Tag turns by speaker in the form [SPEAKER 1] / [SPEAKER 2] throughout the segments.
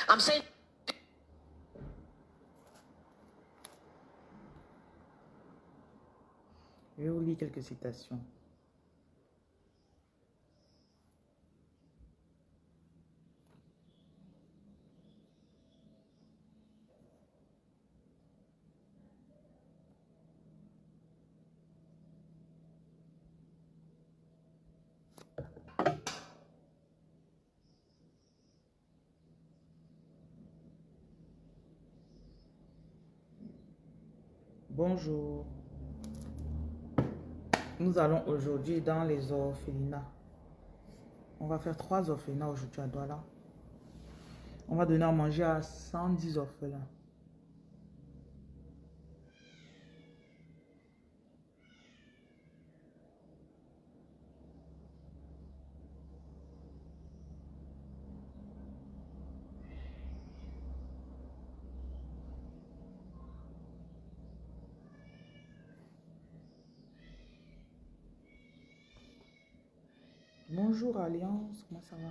[SPEAKER 1] I'm saying.
[SPEAKER 2] Je vais vous lire quelques citations. Bonjour. Nous allons aujourd'hui dans les orphelinats. On va faire 3 orphelinats aujourd'hui à Douala. On va donner à manger à 110 orphelins. Bonjour Alliance, comment ça va?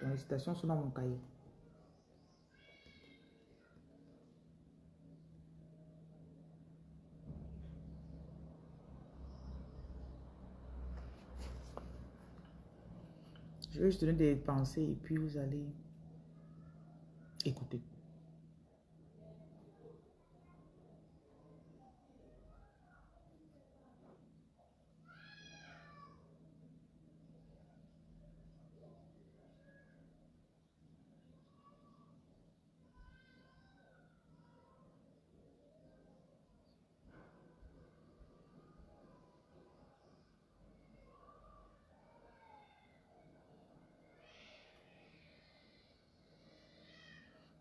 [SPEAKER 2] Donc, les citations sont dans mon cahier. Je vais juste donner des pensées et puis vous allez écouter.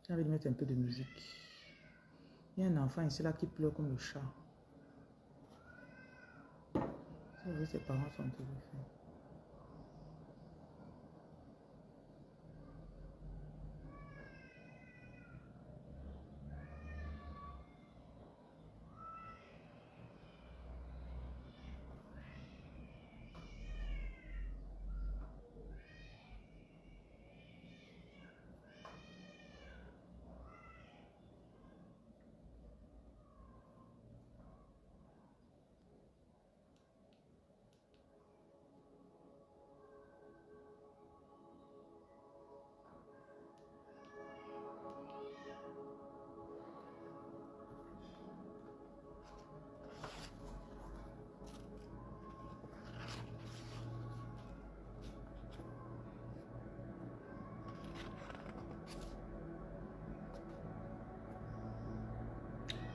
[SPEAKER 2] J'ai envie de mettre un peu de musique. Il y a un enfant ici là qui pleure comme le chat. Ça veut, ses parents sont en train de le faire.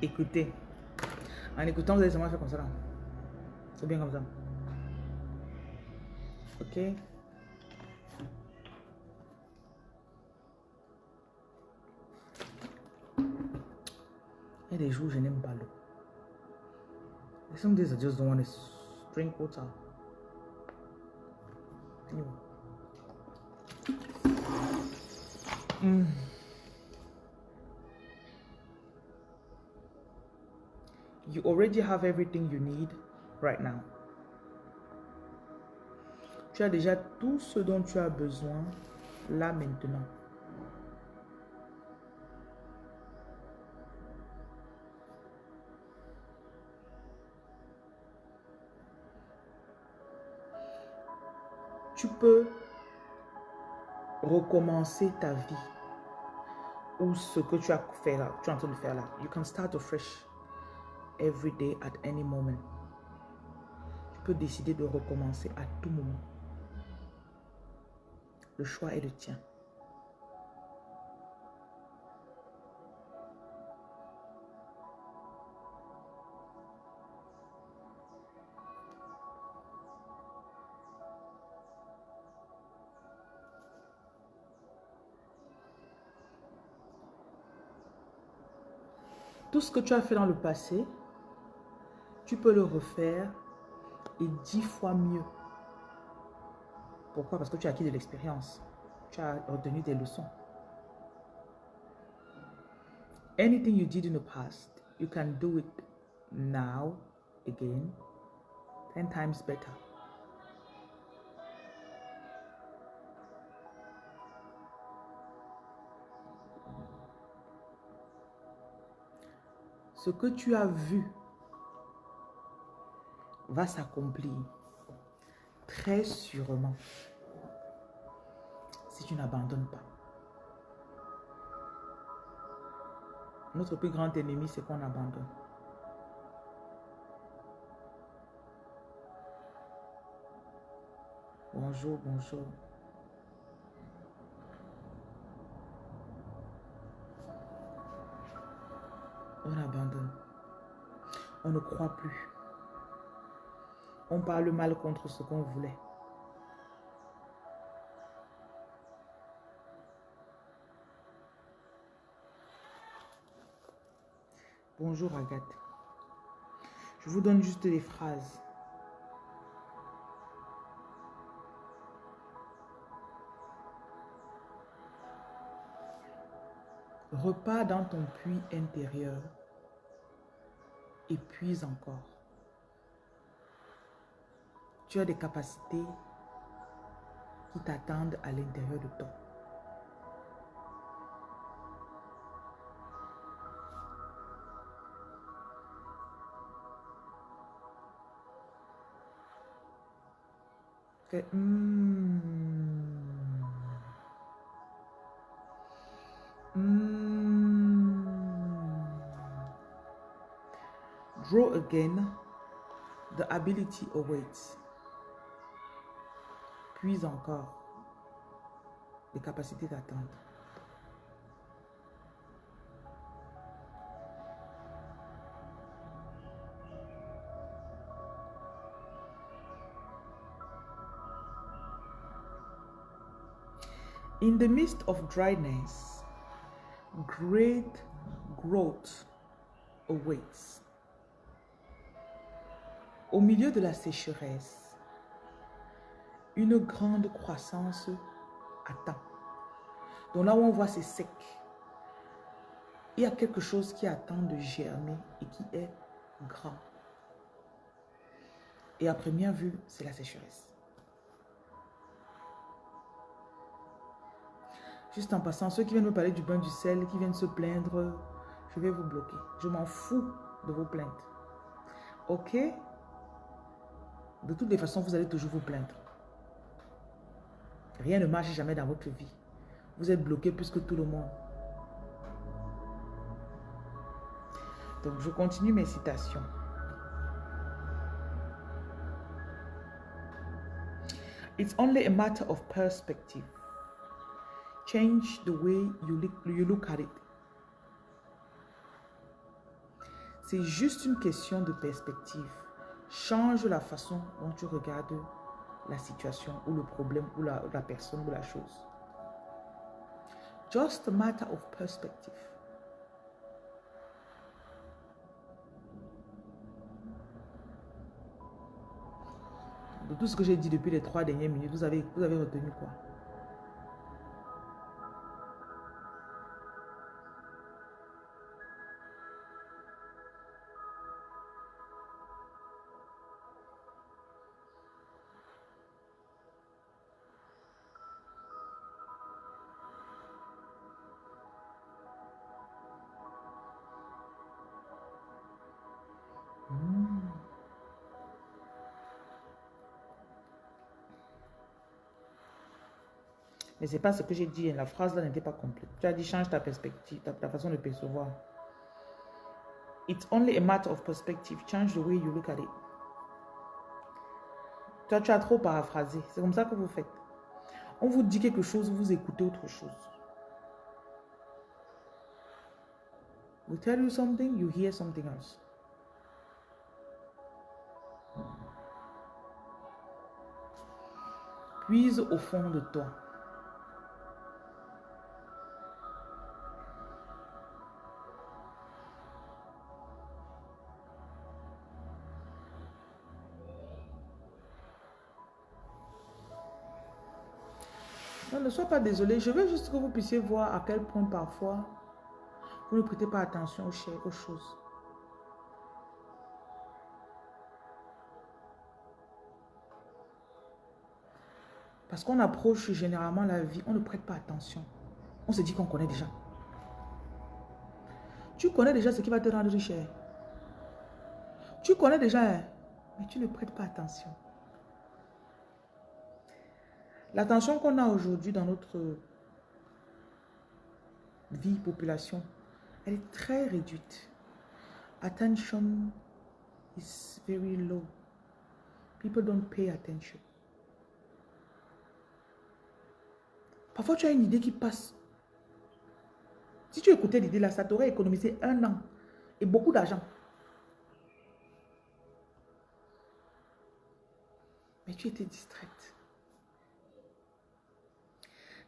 [SPEAKER 2] Écoutez. En écoutant, vous allez seulement faire comme ça là. C'est bien comme ça. Ok. Il y a des jours où je n'aime pas l'eau. Some days I just don't want to drink water. Anyway. You already have everything you need right now. Tu as déjà tout ce dont tu as besoin là maintenant. Tu peux recommencer ta vie ou ce que tu as fait là, tu es en train de faire là. You can start afresh every day at any moment. Tu peux décider de recommencer à tout moment. Le choix est le tien. Tout ce que tu as fait dans le passé, tu peux le refaire et 10 fois mieux. Pourquoi? Parce que tu as acquis de l'expérience. Tu as retenu des leçons. Anything you did in the past, you can do it now again 10 times better. Ce que tu as vu va s'accomplir très sûrement si tu n'abandonnes pas. Notre plus grand ennemi, c'est qu'on abandonne. Bonjour, bonjour. On abandonne. On ne croit plus. On parle mal contre ce qu'on voulait. Bonjour Agathe. Je vous donne juste des phrases. Repars dans ton puits intérieur et puise encore. Tu as des capacités qui t'attendent à l'intérieur de toi. Fais, Draw again. The ability awaits. Puis encore. Les capacités d'attente. In the midst of dryness, great growth awaits. Au milieu de la sécheresse, une grande croissance attend. Donc là où on voit c'est sec, il y a quelque chose qui attend de germer et qui est grand. Et à première vue, c'est la sécheresse. Juste en passant, ceux qui viennent me parler du bain du sel, qui viennent se plaindre, je vais vous bloquer. Je m'en fous de vos plaintes. Ok? De toutes les façons, vous allez toujours vous plaindre. Rien ne marche jamais dans votre vie. Vous êtes bloqué plus que tout le monde. Donc, je continue mes citations. It's only a matter of perspective. Change the way you look at it. C'est juste une question de perspective. Change la façon dont tu regardes la situation ou le problème ou la personne ou la chose. Just a matter of perspective. De tout ce que j'ai dit depuis les 3 dernières minutes, vous avez retenu quoi? Mais ce n'est pas ce que j'ai dit. La phrase là n'était pas complète. Tu as dit change ta perspective, ta façon de percevoir. It's only a matter of perspective. Change the way you look at it. Toi, tu as trop paraphrasé. C'est comme ça que vous faites. On vous dit quelque chose, vous écoutez autre chose. We tell you something, you hear something else. Puise au fond de toi. Non, ne sois pas désolé. Je veux juste que vous puissiez voir à quel point parfois vous ne prêtez pas attention aux choses. Parce qu'on approche généralement la vie, on ne prête pas attention. On se dit qu'on connaît déjà. Tu connais déjà ce qui va te rendre riche. Tu connais déjà, mais tu ne prêtes pas attention. L'attention qu'on a aujourd'hui dans notre vie, population, elle est très réduite. Attention is very low. People don't pay attention. Parfois, tu as une idée qui passe. Si tu écoutais l'idée là, ça t'aurait économisé 1 an et beaucoup d'argent. Mais tu étais distraite.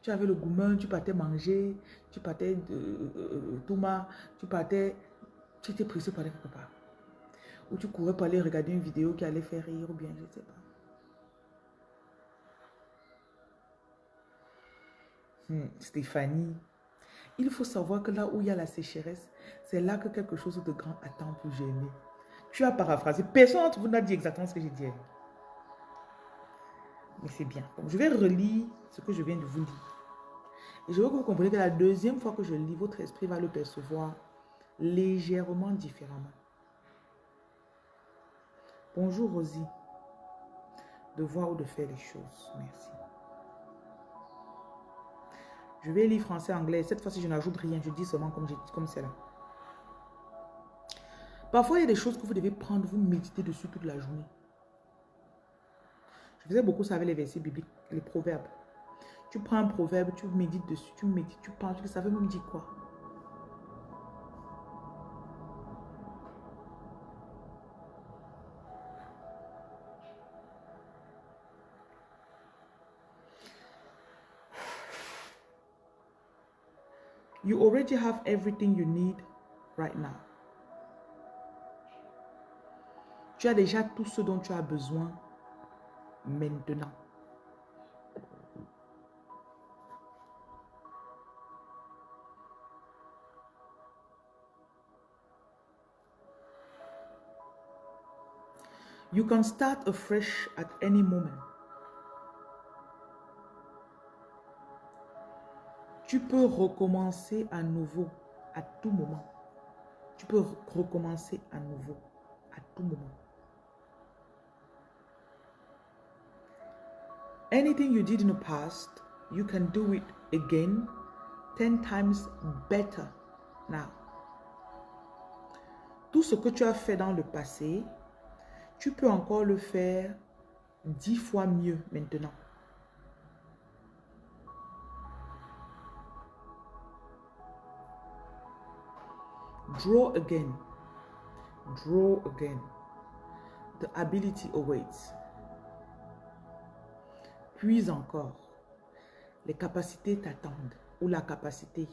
[SPEAKER 2] Tu avais le gourmand, tu partais manger, tu partais de Touma, tu partais, tu étais pressé par aller quelque part. Ou tu courais pour aller regarder une vidéo qui allait faire rire ou bien, je ne sais pas. Stéphanie, il faut savoir que là où il y a la sécheresse, c'est là que quelque chose de grand attend pour germer. Tu as paraphrasé. Personne d'entre vous n'a dit exactement ce que j'ai dit. Mais c'est bien. Donc, je vais relire ce que je viens de vous lire. Et je veux que vous compreniez que la deuxième fois que je lis, votre esprit va le percevoir légèrement différemment. Bonjour Rosie. De voir ou de faire les choses. Merci. Je vais lire français, anglais. Cette fois-ci, je n'ajoute rien. Je dis seulement comme c'est là. Parfois, il y a des choses que vous devez prendre, vous méditer dessus toute la journée. Je faisais beaucoup ça avec les versets bibliques, les proverbes. Tu prends un proverbe, tu médites dessus, tu médites, tu penses que ça veut même dire quoi? You already have everything you need right now. Tu as déjà tout ce dont tu as besoin maintenant. You can start afresh at any moment. Tu peux recommencer à nouveau à tout moment. Tu peux recommencer à nouveau à tout moment. Anything you did in the past, you can do it again 10 times better now. Tout ce que tu as fait dans le passé, tu peux encore le faire 10 fois mieux maintenant. Draw again. Draw again. The ability awaits. Puis encore. Les capacités t'attendent. Ou la capacité.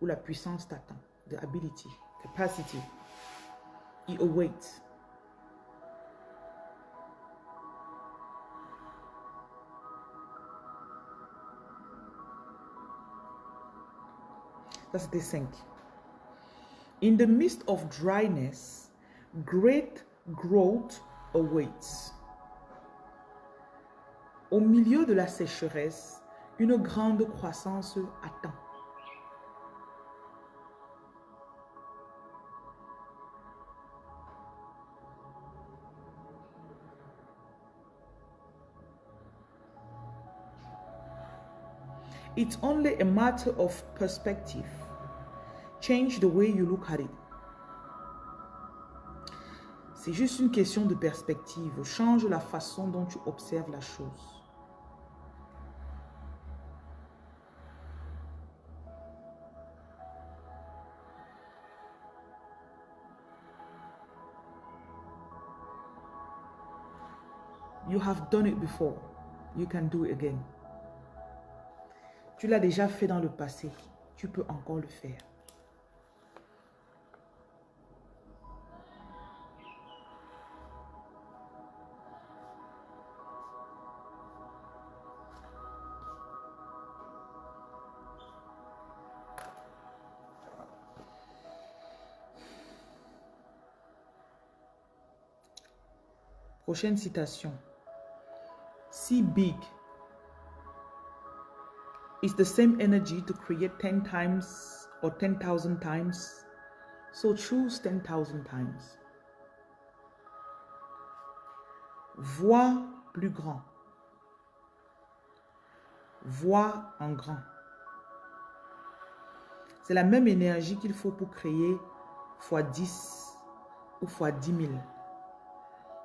[SPEAKER 2] Ou la puissance t'attend. The ability. Capacity. It awaits. Ça, c'était 5. In the midst of dryness, great growth awaits. Au milieu de la sécheresse, une grande croissance attend. It's only a matter of perspective. Change the way you look at it. C'est juste une question de perspective. Change la façon dont tu observes la chose. You have done it before. You can do it again. Tu l'as déjà fait dans le passé. Tu peux encore le faire. Prochaine citation. See big, It's the same energy to create 10 times or 10,000 times. So choose 10,000 times. Vois plus grand. Vois en grand. C'est la même énergie qu'il faut pour créer fois 10 ou fois 10 000.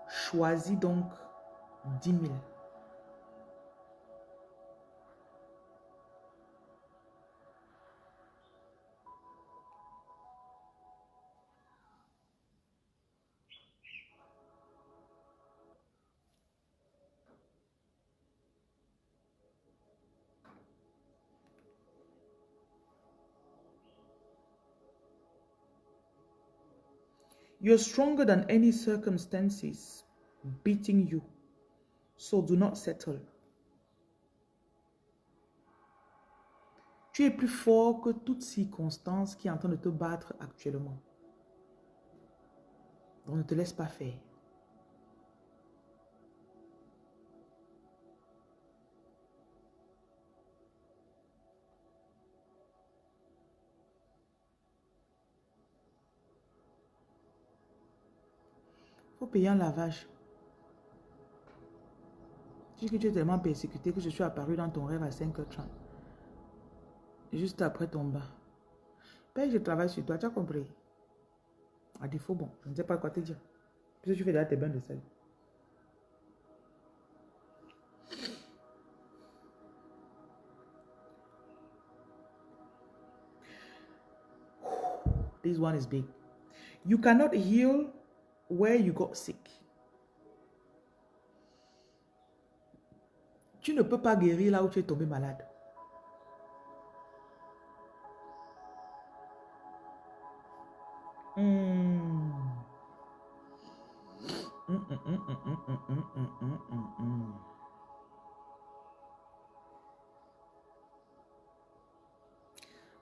[SPEAKER 2] Choisis donc 10 000. You're stronger than any circumstances beating you. So do not settle. Tu es plus fort que toute circonstance qui est en train de te battre actuellement. Donc ne te laisse pas faire. Il faut payer un lavage. Tu dis que tu es tellement persécuté que je suis apparu dans ton rêve à 5h30. Juste après ton bain. Paye, je travaille sur toi, tu as compris? À défaut, bon, je ne sais pas quoi te dire. Puisque tu fais déjà tes bains de sel. This one is big. You cannot heal where you got sick. Tu ne peux pas guérir là où tu es tombé malade.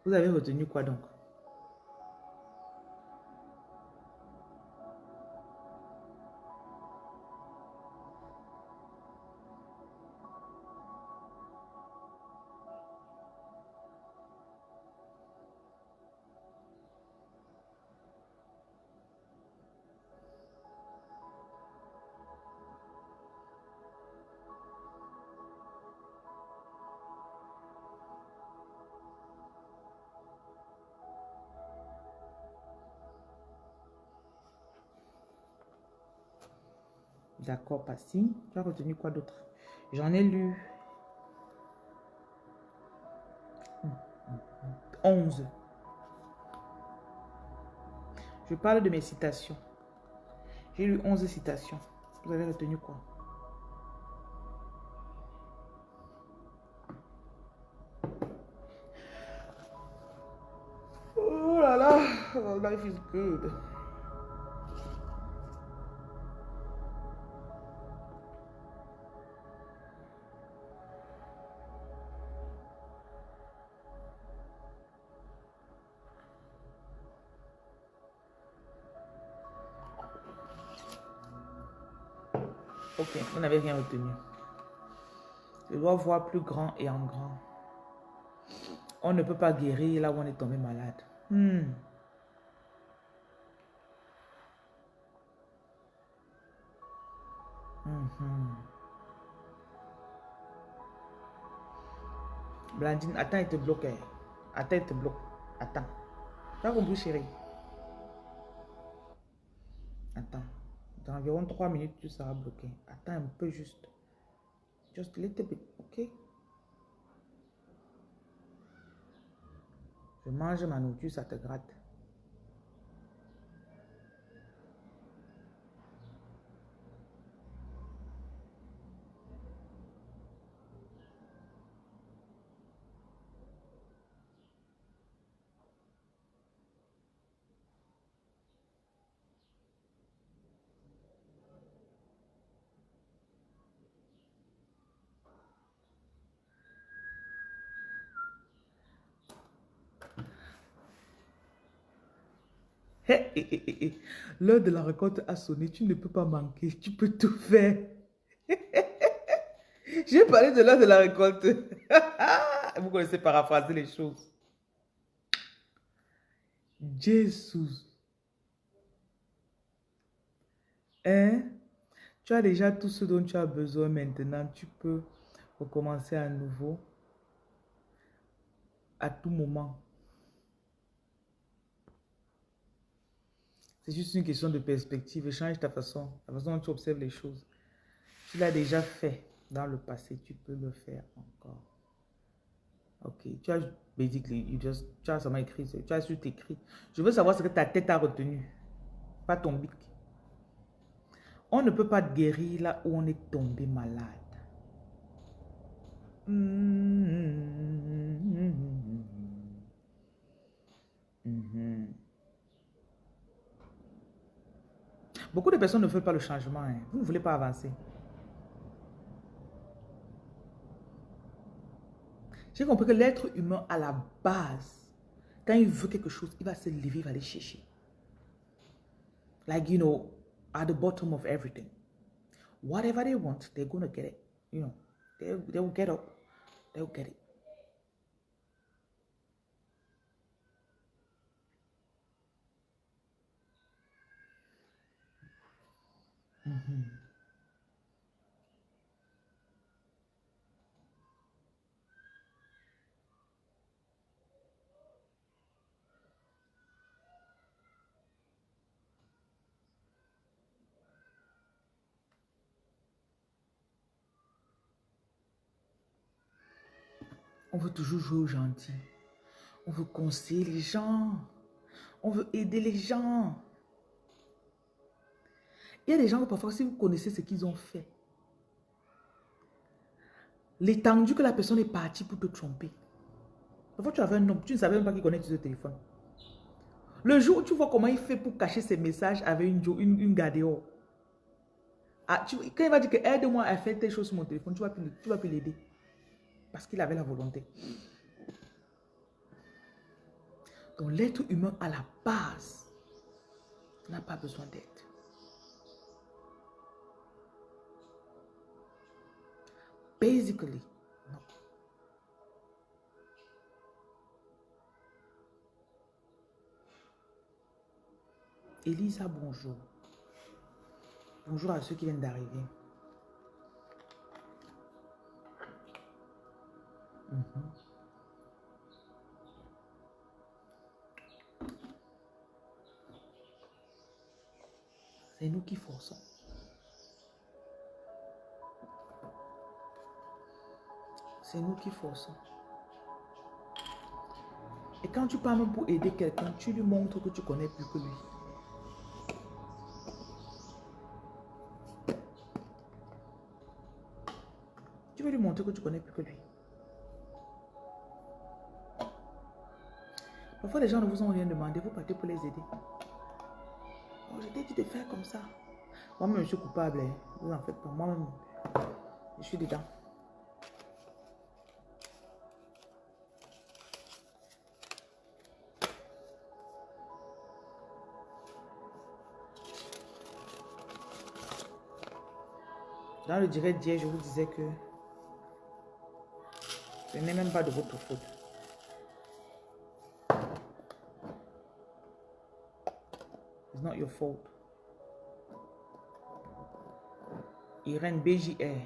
[SPEAKER 2] Vous avez retenu quoi donc? D'accord, Passy. Tu as retenu quoi d'autre? J'en ai lu 11. Je parle de mes citations. J'ai lu 11 citations. Vous avez retenu quoi? Oh là là, life is good. Ok, vous n'avez rien retenu. Je dois voir plus grand et en grand. On ne peut pas guérir là où on est tombé malade. Blandine, attends, il te bloque. Attends, il te bloque. Attends. Tu as compris, chérie? Attends. Dans environ 3 minutes, tu seras bloqué. Attends un peu juste. Just a little bit, ok? Je mange ma nourriture, ça te gratte. L'heure de la récolte a sonné, tu ne peux pas manquer, tu peux tout faire. J'ai parlé de l'heure de la récolte. Vous connaissez paraphraser les choses. Jésus. Hein? Tu as déjà tout ce dont tu as besoin maintenant. Tu peux recommencer à nouveau à tout moment. C'est juste une question de perspective. Change ta façon, la façon dont tu observes les choses. Tu l'as déjà fait dans le passé, tu peux le faire encore. Ok, tu as basically, tu as seulement écrit, tu as juste écrit. Je veux savoir ce que ta tête a retenu, pas ton bic. On ne peut pas guérir là où on est tombé malade. Beaucoup de personnes ne veulent pas le changement. Hein. Vous ne voulez pas avancer. J'ai compris que l'être humain, à la base, quand il veut quelque chose, il va se lever, il va aller chercher. Like, you know, at the bottom of everything. Whatever they want, they're going to get it. You know, they will get up. They'll get it. On veut toujours jouer aux gentils. On veut conseiller les gens. On veut aider les gens. Il y a des gens que parfois, si vous connaissez ce qu'ils ont fait, l'étendue que la personne est partie pour te tromper. Parfois, tu avais un homme, tu ne savais même pas qu'il connaît ce téléphone. Le jour où tu vois comment il fait pour cacher ses messages avec une gardéo. Ah, quand il va dire que aide-moi à faire telle chose sur mon téléphone, tu vas plus l'aider. Parce qu'il avait la volonté. Donc l'être humain à la base n'a pas besoin d'aide. Basically, non. Elisa, bonjour. Bonjour à ceux qui viennent d'arriver. C'est nous qui forçons. C'est nous qui forçons. Et quand tu parles même pour aider quelqu'un, tu lui montres que tu connais plus que lui. Tu veux lui montrer que tu connais plus que lui. Parfois, les gens ne vous ont rien demandé, vous partez pour les aider. Oh, je t'ai dit de faire comme ça. Moi-même, je suis coupable. Hein. Vous en faites pas. Moi-même, je suis dedans. Dans le direct d'hier, je vous disais que ce n'est même pas de votre faute. It's not your fault. Irène, BJR.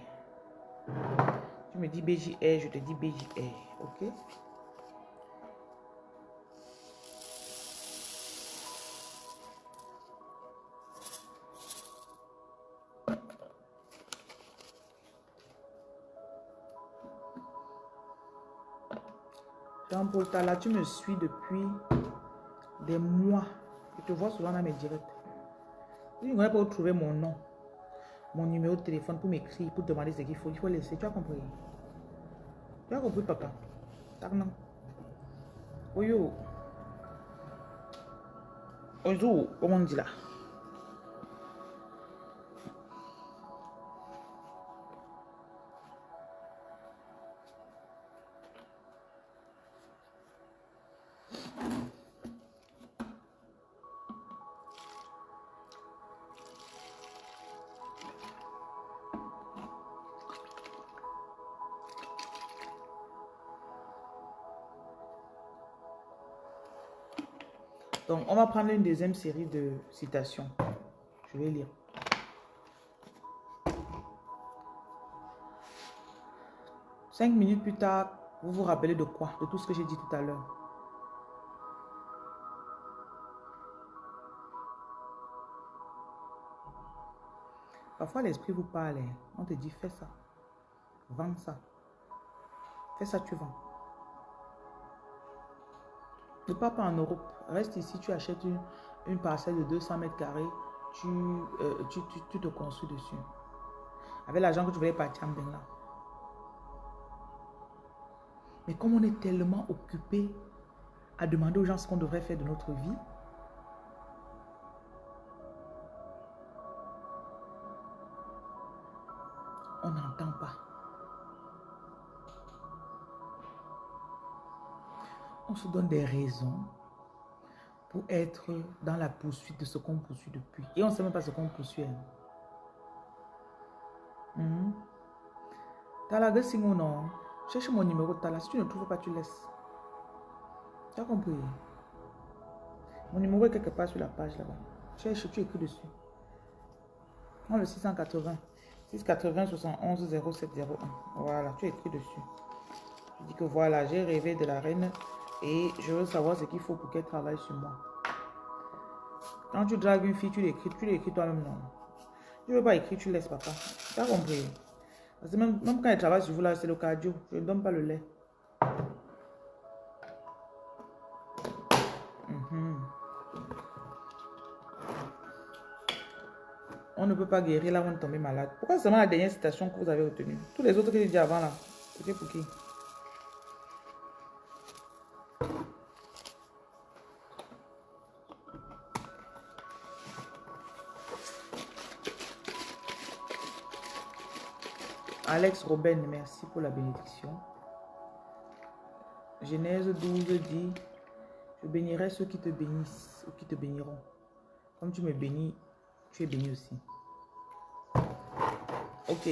[SPEAKER 2] Tu me dis BJR, je te dis BJR. Ok? Jean-Paul Tala, tu me suis depuis des mois. Je te vois souvent dans mes directs. Si tu ne pas où trouver mon nom, mon numéro de téléphone pour m'écrire, pour demander ce qu'il faut laisser. Tu as compris? Tu as compris, papa? Non. Oyo. Oyo, comment on dit là? Donc, on va prendre une deuxième série de citations. Je vais lire. Cinq minutes plus tard, vous vous rappelez de quoi? De tout ce que j'ai dit tout à l'heure. Parfois, l'esprit vous parle. On te dit, fais ça. Vends ça. Fais ça, tu vends. Ne pars pas en Europe. Reste ici, tu achètes une parcelle de 200 mètres carrés. Tu te construis dessus. Avec l'argent que tu voulais partir en Bengla. Mais comme on est tellement occupé à demander aux gens ce qu'on devrait faire de notre vie, on n'entend pas. On se donne des raisons pour être dans la poursuite de ce qu'on poursuit depuis. Et on ne sait même pas ce qu'on poursuit. Tala Gessing ou non? Cherche mon numéro de Tala. Si tu ne trouves pas, tu laisses. Tu as compris? Mon numéro est quelque part sur la page là-bas. Cherche, tu écris dessus. Prends le 680. 680 71 0701. Voilà, tu écris dessus. Tu dis que voilà, j'ai rêvé de la reine et je veux savoir ce qu'il faut pour qu'elle travaille sur moi. Quand tu dragues une fille, tu l'écris toi-même, non. Tu ne veux pas écrire, tu laisses, papa. Tu as compris? Parce que même quand elle travaille sur vous, là, c'est le cardio. Je ne donne pas le lait. On ne peut pas guérir là où on est tombé malade. Pourquoi seulement la dernière citation que vous avez retenue? Tous les autres que j'ai dit avant là, c'était pour qui? Alex Robin, merci pour la bénédiction. Genèse 12 dit, je bénirai ceux qui te bénissent ou qui te béniront. Comme tu me bénis, tu es béni aussi. Ok.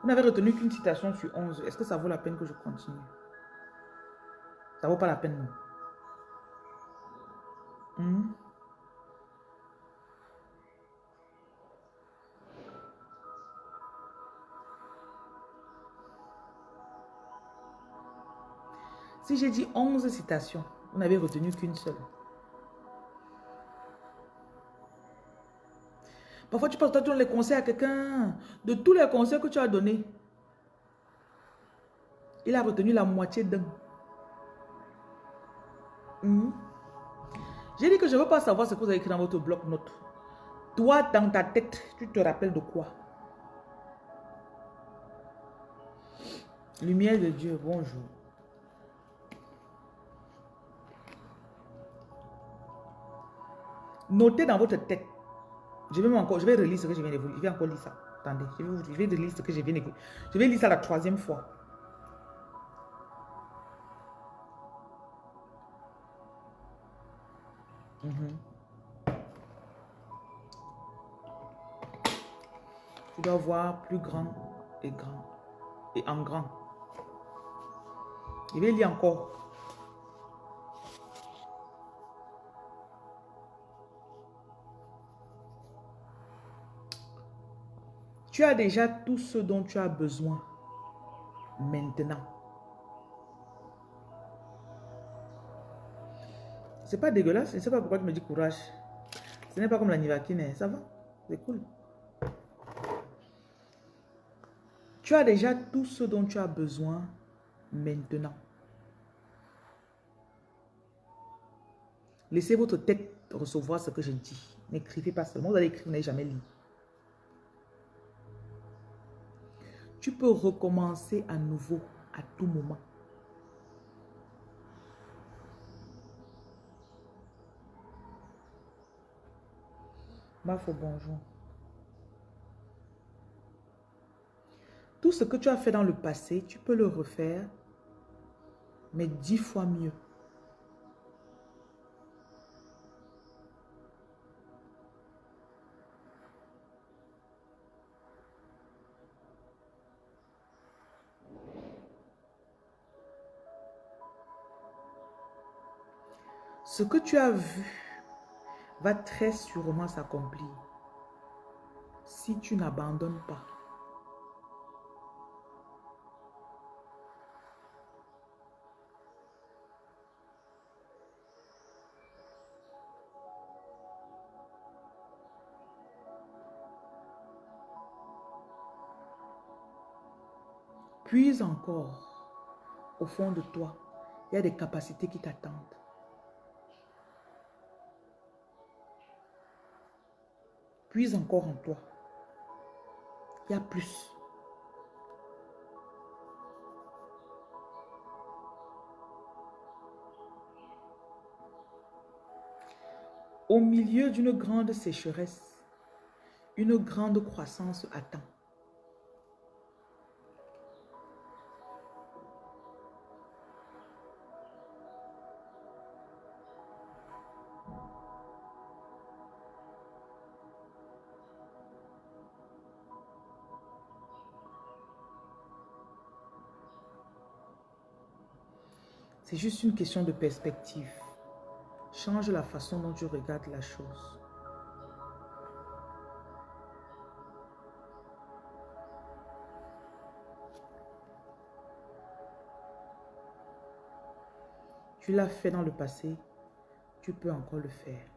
[SPEAKER 2] Vous n'avez retenu qu'une citation sur 11. Est-ce que ça vaut la peine que je continue? Ça vaut pas la peine, non? Si j'ai dit 11 citations, vous n'avez retenu qu'une seule. Parfois, tu penses que tu donnes les conseils à quelqu'un. De tous les conseils que tu as donnés, il a retenu la moitié d'un. J'ai dit que je ne veux pas savoir ce que vous avez écrit dans votre bloc-notes. Toi, dans ta tête, tu te rappelles de quoi? Lumière de Dieu, bonjour. Notez dans votre tête. Je vais relire ce que je viens de vous lire. Je vais encore lire ça. Attendez, je vais relire ce que je viens de vous lire. Je vais lire ça la troisième fois. Tu dois voir plus grand et grand et en grand. Je vais lire encore. Tu as déjà tout ce dont tu as besoin maintenant. C'est pas dégueulasse. Je ne sais pas pourquoi tu me dis courage. Ce n'est pas comme la Nivaquine. Ça va? C'est cool. Tu as déjà tout ce dont tu as besoin maintenant. Laissez votre tête recevoir ce que je dis. N'écrivez pas seulement. Vous allez écrire, vous n'allez jamais lire. Tu peux recommencer à nouveau à tout moment. Mafo, bonjour. Tout ce que tu as fait dans le passé, tu peux le refaire, mais 10 fois mieux. Ce que tu as vu va très sûrement s'accomplir si tu n'abandonnes pas. Puis encore, au fond de toi, il y a des capacités qui t'attendent. Puis encore en toi, il y a plus. Au milieu d'une grande sécheresse, une grande croissance attend. C'est juste une question de perspective. Change la façon dont tu regardes la chose. Tu l'as fait dans le passé, tu peux encore le faire.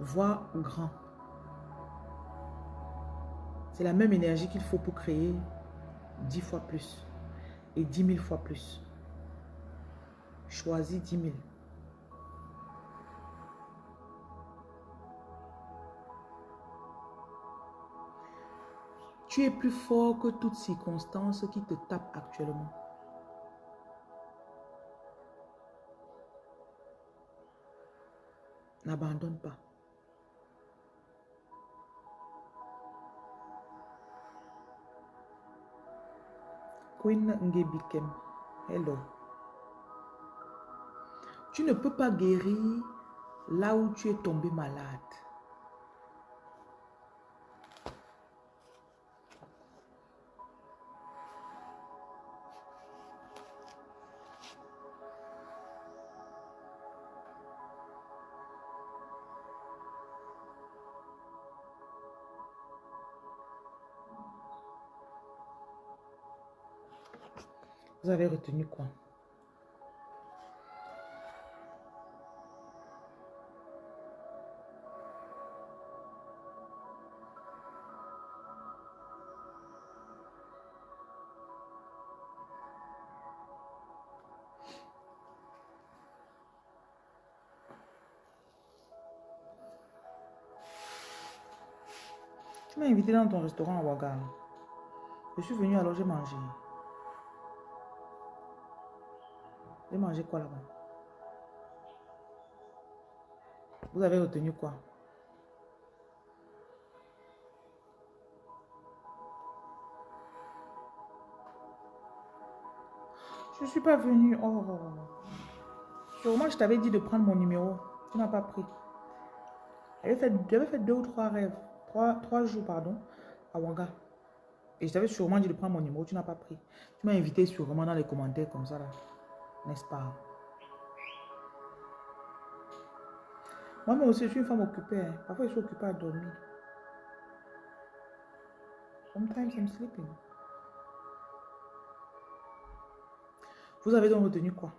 [SPEAKER 2] Vois grand. C'est la même énergie qu'il faut pour créer 10 fois plus et 10 000 fois plus. Choisis 10 000. Tu es plus fort que toute circonstance qui te tape actuellement. N'abandonne pas. Queen Ngebikem, hello. Tu ne peux pas guérir là où tu es tombé malade. Vous avez retenu quoi? Tu m'as invité dans ton restaurant à Ouaga. Je suis venue, alors j'ai mangé. J'ai mangé quoi là-bas? Vous avez retenu quoi? Je ne suis pas venue. Oh. Sûrement, je t'avais dit de prendre mon numéro. Tu n'as pas pris. J'avais fait 2 ou 3 rêves. 3 jours, pardon, à Ouaga. Et je t'avais sûrement dit de prendre mon numéro. Tu n'as pas pris. Tu m'as invité sûrement dans les commentaires comme ça là. N'est-ce pas? Moi aussi, je suis une femme occupée. Hein. Parfois, je suis occupée à dormir. Sometimes I'm sleeping. Vous avez donc retenu quoi?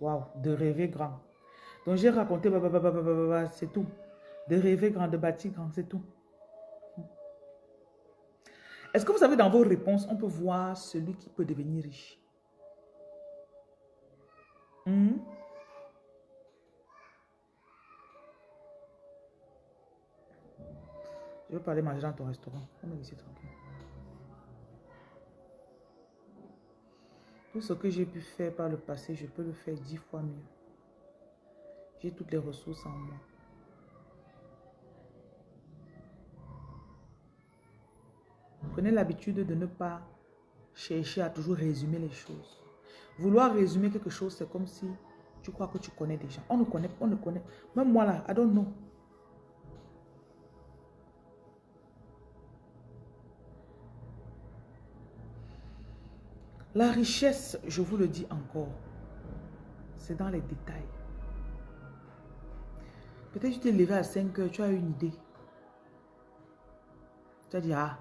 [SPEAKER 2] Waouh, de rêver grand. Donc j'ai raconté, c'est tout. De rêver grand, de bâtir grand, c'est tout. Est-ce que vous savez, dans vos réponses, on peut voir celui qui peut devenir riche? Hmm? Je veux pas aller manger dans ton restaurant. On me laisser tranquille. Tout ce que j'ai pu faire par le passé, je peux le faire 10 fois mieux. J'ai toutes les ressources en moi. Prenez l'habitude de ne pas chercher à toujours résumer les choses. Vouloir résumer quelque chose, c'est comme si tu crois que tu connais déjà. On ne connaît, on ne connaît. Même moi là, I don't know. La richesse, je vous le dis encore, c'est dans les détails. Peut-être que tu t'es levé à 5 heures, tu as une idée. Tu as dit, ah,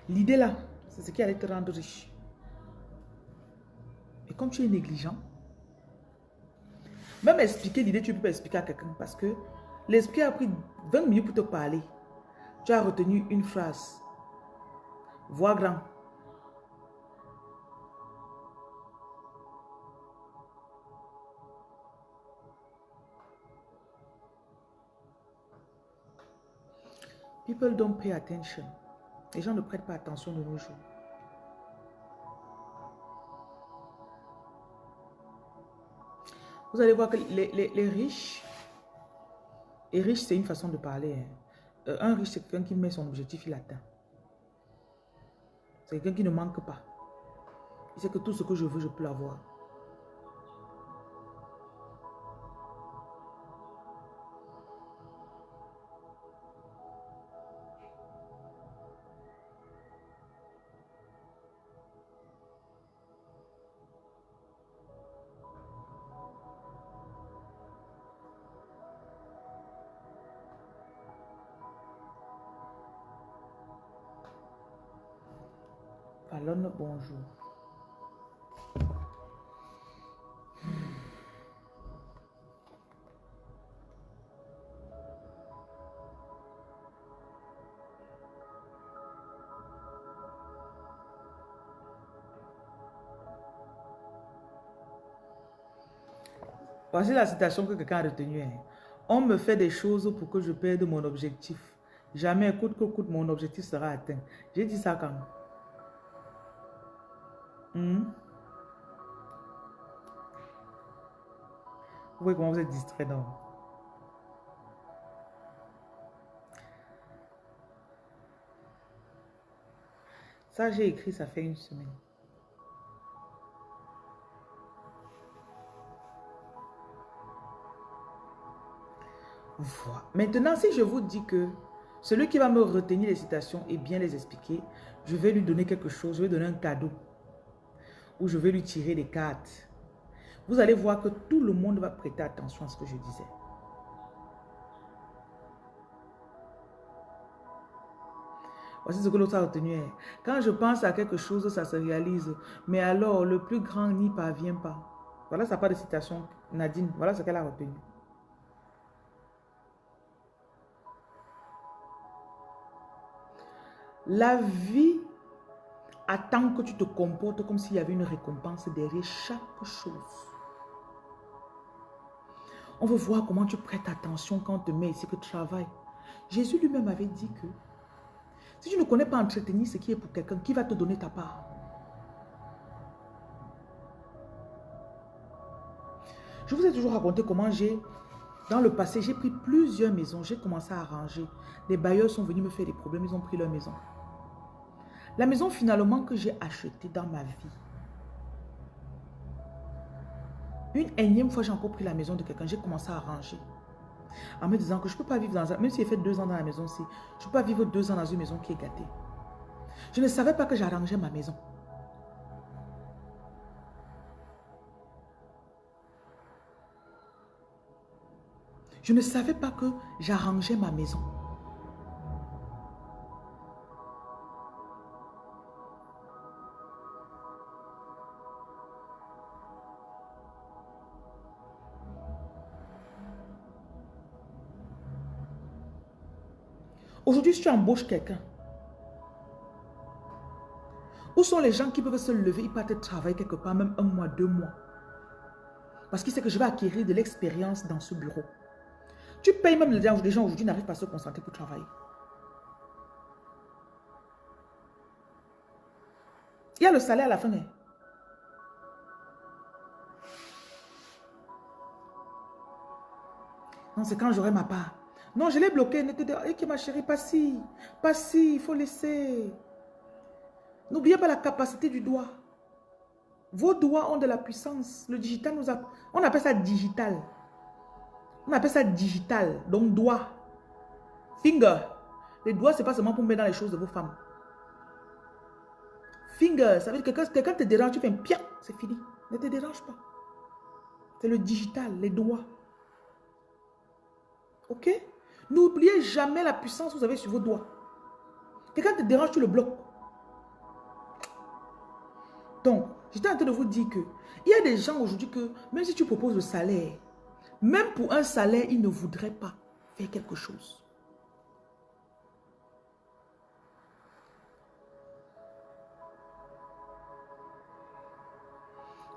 [SPEAKER 2] l'idée là, c'est ce qui allait te rendre riche. Et comme tu es négligent, même expliquer l'idée, tu ne peux pas expliquer à quelqu'un parce que l'esprit a pris 20 minutes pour te parler. Tu as retenu une phrase. Vois grand. People don't pay attention. Les gens ne prêtent pas attention de nos jours. Vous allez voir que les riches, et riche c'est une façon de parler. Hein. Un riche c'est quelqu'un qui met son objectif, il atteint. C'est quelqu'un qui ne manque pas. Il sait que tout ce que je veux, je peux l'avoir. Fallon, bonjour. Voici la citation que quelqu'un a retenue. Hein. On me fait des choses pour que je perde mon objectif. Jamais, coûte que coûte, mon objectif sera atteint. J'ai dit ça quand? Vous voyez comment vous êtes distrait, non? Ça, j'ai écrit, ça fait une semaine. Voilà. Maintenant, si je vous dis que celui qui va me retenir les citations et bien les expliquer, je vais lui donner quelque chose, je vais lui donner un cadeau. Ou je vais lui tirer des cartes. Vous allez voir que tout le monde va prêter attention à ce que je disais. Voici ce que l'autre a retenu. Quand je pense à quelque chose, ça se réalise. Mais alors, le plus grand n'y parvient pas. Voilà sa part de citation, Nadine. Voilà ce qu'elle a retenu. La vie attend que tu te comportes comme s'il y avait une récompense derrière chaque chose. On veut voir comment tu prêtes attention quand on te met ici que tu travailles. Jésus lui-même avait dit que si tu ne connais pas entretenir ce qui est pour quelqu'un, qui va te donner ta part? Je vous ai toujours raconté comment dans le passé, j'ai pris plusieurs maisons. J'ai commencé à arranger. Les bailleurs sont venus me faire des problèmes. Ils ont pris leur maison. La maison finalement que j'ai achetée dans ma vie. Une énième fois, j'ai encore pris la maison de quelqu'un. J'ai commencé à arranger. En me disant que je ne peux pas vivre dans un... Même si j'ai fait 2 ans dans la maison-ci, je ne peux pas vivre 2 ans dans une maison qui est gâtée. Je ne savais pas que j'arrangeais ma maison. Je ne savais pas que j'arrangeais ma maison. Aujourd'hui, si tu embauches quelqu'un, où sont les gens qui peuvent se lever et partir travailler quelque part, même 1 mois, 2 mois? Parce qu'ils savent que je vais acquérir de l'expérience dans ce bureau. Tu payes même les gens aujourd'hui n'arrivent pas à se concentrer pour travailler. Il y a le salaire à la fin. Non, c'est quand j'aurai ma part. Non, je l'ai bloqué. Ok, ma chérie, pas si. Pas si, il faut laisser. N'oubliez pas la capacité du doigt. Vos doigts ont de la puissance. Le digital nous a... On appelle ça digital. On appelle ça digital. Donc, doigt. Finger. Les doigts, c'est pas seulement pour mettre dans les choses de vos femmes. Finger, ça veut dire que quelqu'un te dérange, tu fais un pia, c'est fini. Ne te dérange pas. C'est le digital, les doigts. Ok? N'oubliez jamais la puissance que vous avez sur vos doigts. Quelqu'un te dérange, tu le bloques. Donc, j'étais en train de vous dire que il y a des gens aujourd'hui que, même si tu proposes le salaire, même pour un salaire, ils ne voudraient pas faire quelque chose.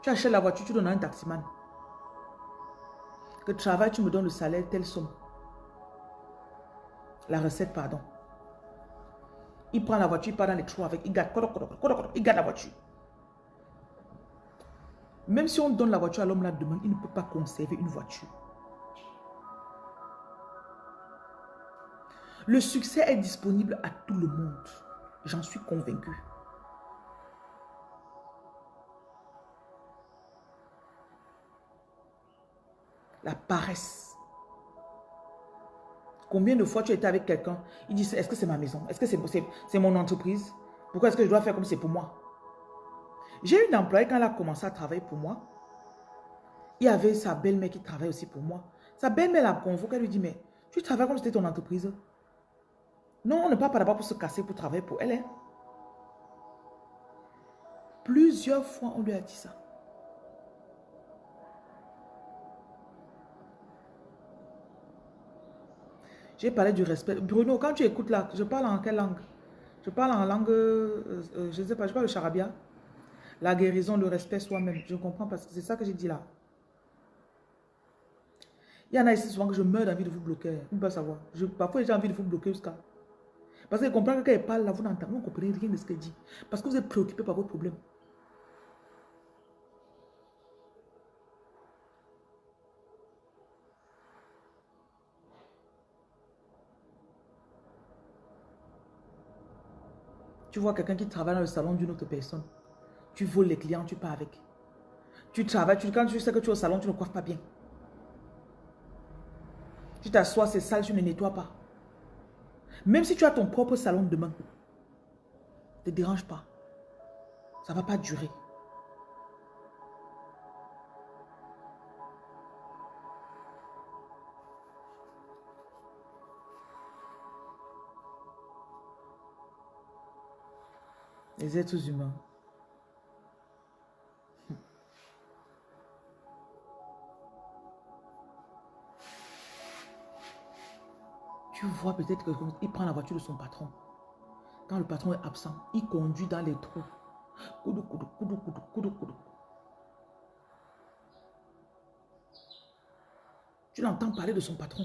[SPEAKER 2] Tu achètes la voiture, tu donnes à un taximan. Que travail, tu me donnes le salaire, telle somme. La recette, pardon. Il prend la voiture, il part dans les trous avec, il garde la voiture. Même si on donne la voiture à l'homme là demain, il ne peut pas conserver une voiture. Le succès est disponible à tout le monde. J'en suis convaincu. La paresse. Combien de fois tu étais avec quelqu'un, il dit, est-ce que c'est ma maison? Est-ce que c'est mon entreprise? Pourquoi est-ce que je dois faire comme c'est pour moi? J'ai une employée, quand elle a commencé à travailler pour moi, il y avait sa belle-mère qui travaille aussi pour moi. Sa belle-mère la convoque, elle lui dit, mais tu travailles comme si c'était ton entreprise? Non, on ne part pas d'abord pour se casser pour travailler pour elle. Hein? Plusieurs fois, on lui a dit ça. J'ai parlé du respect. Bruno, quand tu écoutes là, je parle en quelle langue? Je parle en langue, je ne sais pas, je parle le charabia. La guérison, le respect soi-même. Je comprends parce que c'est ça que j'ai dit là. Il y en a ici souvent que je meurs d'envie de vous bloquer. Vous ne pouvez pas savoir. Parfois, j'ai envie de vous bloquer jusqu'à... Parce que comprendre que quand elle parle là, vous n'entendez, vous ne comprenez rien de ce qu'elle dit. Parce que vous êtes préoccupé par votre problème. Tu vois quelqu'un qui travaille dans le salon d'une autre personne. Tu voles les clients, tu pars avec. Tu travailles, quand tu sais que tu es au salon, tu ne coiffes pas bien. Tu t'assois, c'est sale, tu ne nettoies pas. Même si tu as ton propre salon demain, ne te dérange pas. Ça ne va pas durer. Les êtres humains. Tu vois peut-être qu'il prend la voiture de son patron. Quand le patron est absent, il conduit dans les trous. Koudou, koudou, koudou, koudou, koudou, koudou. Tu l'entends parler de son patron.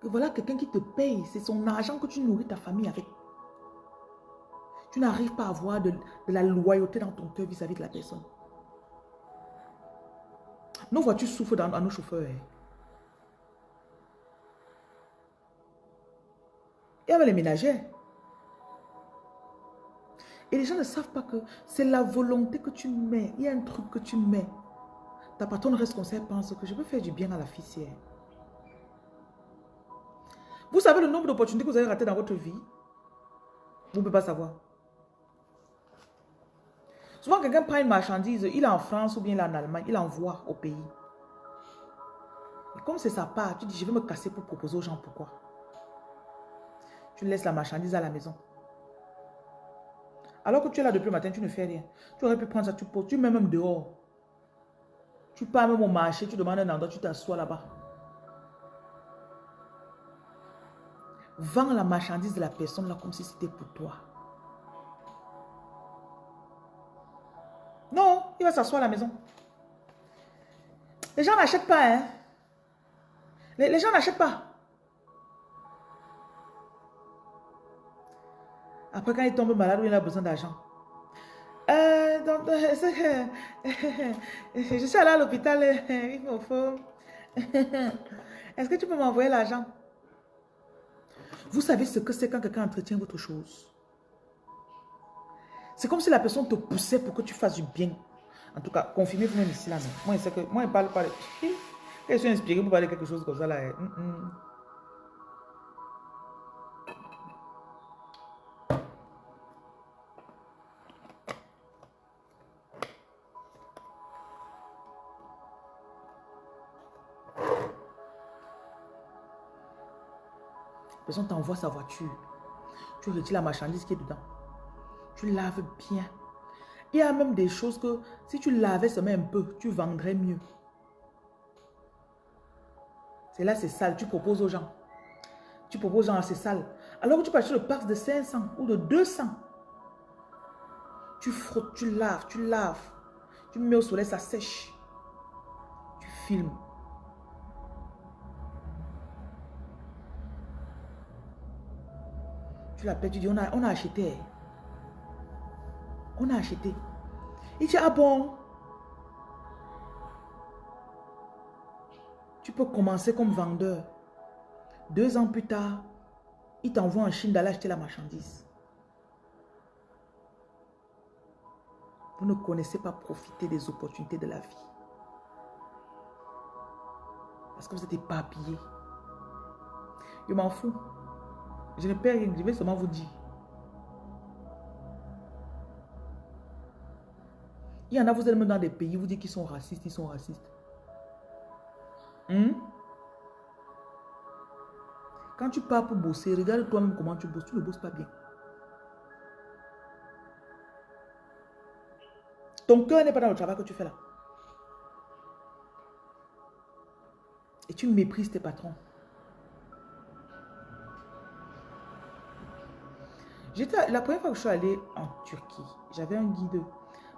[SPEAKER 2] Que voilà quelqu'un qui te paye. C'est son argent que tu nourris ta famille avec. Tu n'arrives pas à avoir de la loyauté dans ton cœur vis-à-vis de la personne. Nos voitures souffrent à nos chauffeurs. Et avec les ménagères. Et les gens ne savent pas que c'est la volonté que tu mets. Il y a un truc que tu mets. Ta patronne responsable pense que je peux faire du bien à la fille. Vous savez le nombre d'opportunités que vous avez ratées dans votre vie? Vous ne pouvez pas savoir. Souvent, quelqu'un prend une marchandise, il est en France ou bien il est en Allemagne, il envoie au pays. Et comme c'est sa part, tu dis, je vais me casser pour proposer aux gens pourquoi. Tu laisses la marchandise à la maison. Alors que tu es là depuis le matin, tu ne fais rien. Tu aurais pu prendre ça, tu poses, tu mets même dehors. Tu pars même au marché, tu demandes un endroit, tu t'assois là-bas. Vends la marchandise de la personne là comme si c'était pour toi. Non, il va s'asseoir à la maison. Les gens n'achètent pas, hein. Les gens n'achètent pas. Après, quand il tombe malade ou il a besoin d'argent. Je suis allée à l'hôpital, il me faut Est-ce que tu peux m'envoyer l'argent? Vous savez ce que c'est quand quelqu'un entretient votre chose? C'est comme si la personne te poussait pour que tu fasses du bien. En tout cas, confirmez-vous même ici là. Non. Moi, c'est que moi, je parle pas. Je suis inspiré pour parler de quelque chose comme ça là. La personne t'envoie sa voiture. Tu retires la marchandise qui est dedans. Tu laves bien. Il y a même des choses que si tu lavais seulement un peu, tu vendrais mieux. C'est là, c'est sale. Tu proposes aux gens. Tu proposes aux gens, c'est sale. Alors que tu peux acheter le pack de 500 ou de 200. Tu frottes, tu laves, tu laves. Tu mets au soleil, ça sèche. Tu filmes. Tu l'appelles, tu dis, on a acheté. On a acheté. Il dit, ah bon? Tu peux commencer comme vendeur. 2 ans plus tard, il t'envoie en Chine d'aller acheter la marchandise. Vous ne connaissez pas profiter des opportunités de la vie. Parce que vous êtes éparpillés. Je m'en fous. Je ne perds rien. Je vais seulement vous dire. Il y en a, vous êtes même dans des pays, vous dites qu'ils sont racistes, ils sont racistes. Quand tu pars pour bosser, regarde toi-même comment tu bosses. Tu ne bosses pas bien. Ton cœur n'est pas dans le travail que tu fais là. Et tu méprises tes patrons. La première fois que je suis allée en Turquie, j'avais un guide.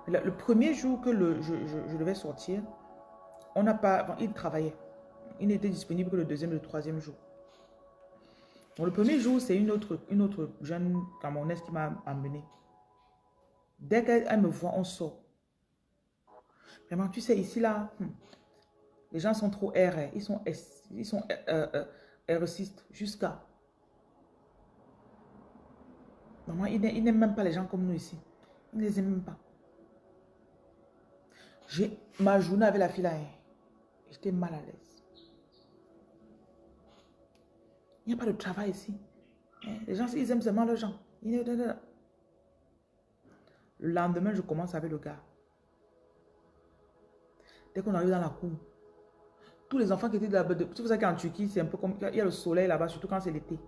[SPEAKER 2] Le premier jour que je devais sortir, on n'a pas, enfin, il travaillait. Il n'était disponible que le deuxième et le troisième jour. Donc, le premier jour, c'est une autre jeune Camerounaise qui m'a amené. Dès qu'elle me voit, on sort. Vraiment, tu sais, ici, là, les gens sont trop R, ils sont R6 jusqu'à. Maman, ils n'aiment même pas les gens comme nous ici. Ils ne les aiment même pas. Ma journée avec la fille là, j'étais mal à l'aise. Il n'y a pas de travail ici. Les gens, ils aiment seulement leurs gens. Le lendemain, je commence avec le gars. Dès qu'on arrive dans la cour, tous les enfants qui étaient là-bas, c'est pour ça qu'en Turquie, c'est un peu comme, il y a le soleil là-bas, surtout quand c'est l'été.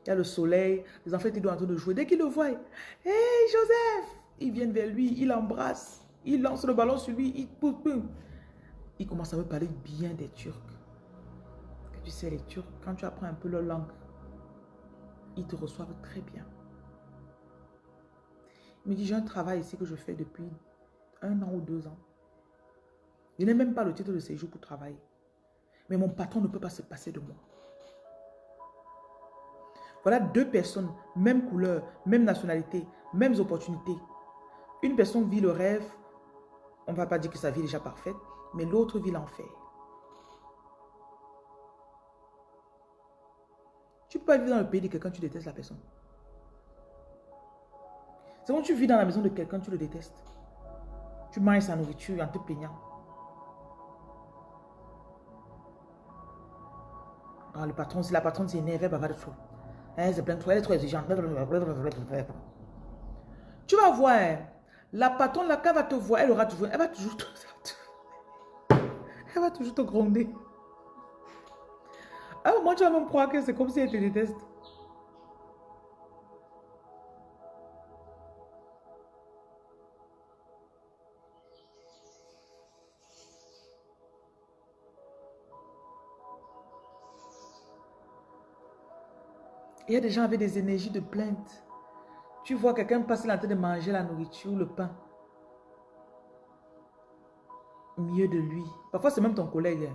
[SPEAKER 2] Il y a le soleil, les enfants étaient en train de jouer. Dès qu'ils le voient, hey Joseph, ils viennent vers lui, ils l'embrassent, ils lancent le ballon sur lui, ils commencent à me parler bien des Turcs. Tu sais, les Turcs, quand tu apprends un peu leur langue, ils te reçoivent très bien. Il me dit, j'ai un travail ici que je fais depuis 1 an ou 2 ans. Je n'ai même pas le titre de séjour pour travailler. Mais mon patron ne peut pas se passer de moi. Voilà 2 personnes, même couleur, même nationalité, mêmes opportunités. Une personne vit le rêve, on ne va pas dire que sa vie est déjà parfaite, mais l'autre vit l'enfer. Tu ne peux pas vivre dans le pays de quelqu'un, tu détestes la personne. C'est quand tu vis dans la maison de quelqu'un, tu le détestes. Tu manges sa nourriture en te plaignant. Alors le patron, si la patronne s'énerve, elle va de trop. Elle se plaint trop, elle est trop exigeante. Tu vas voir, la patronne, là, quand elle va te voir, elle va toujours te gronder. À un moment, tu vas même croire que c'est comme si elle te déteste. Il y a des gens avec des énergies de plainte. Tu vois quelqu'un passer en train de manger la nourriture, le pain. Mieux de lui. Parfois, c'est même ton collègue.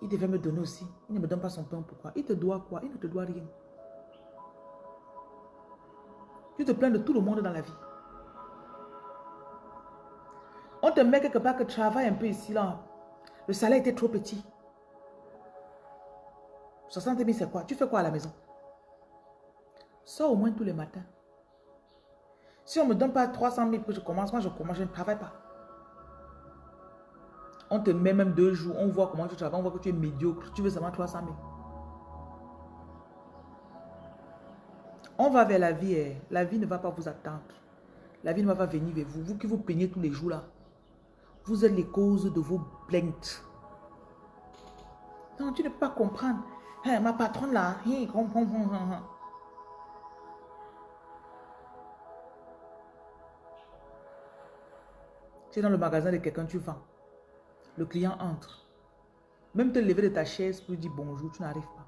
[SPEAKER 2] Il devait me donner aussi. Il ne me donne pas son pain. Pourquoi? Il te doit quoi? Il ne te doit rien. Tu te plains de tout le monde dans la vie. On te met quelque part que travaille un peu ici, là. Le salaire était trop petit. 60 000, c'est quoi? Tu fais quoi à la maison? Sors au moins tous les matins. Si on ne me donne pas 300 000 pour que je commence, moi je ne travaille pas. On te met même 2 jours, on voit comment tu travailles, on voit que tu es médiocre, tu veux seulement 300 000. On va vers la vie, la vie ne va pas vous attendre. La vie ne va pas venir vers vous. Vous qui vous plaignez tous les jours là, vous êtes les causes de vos plaintes. Non, tu ne peux pas comprendre. Hein, ma patronne là, tu es dans le magasin de quelqu'un, tu vends. Le client entre. Même te lever de ta chaise pour lui dire bonjour, tu n'arrives pas.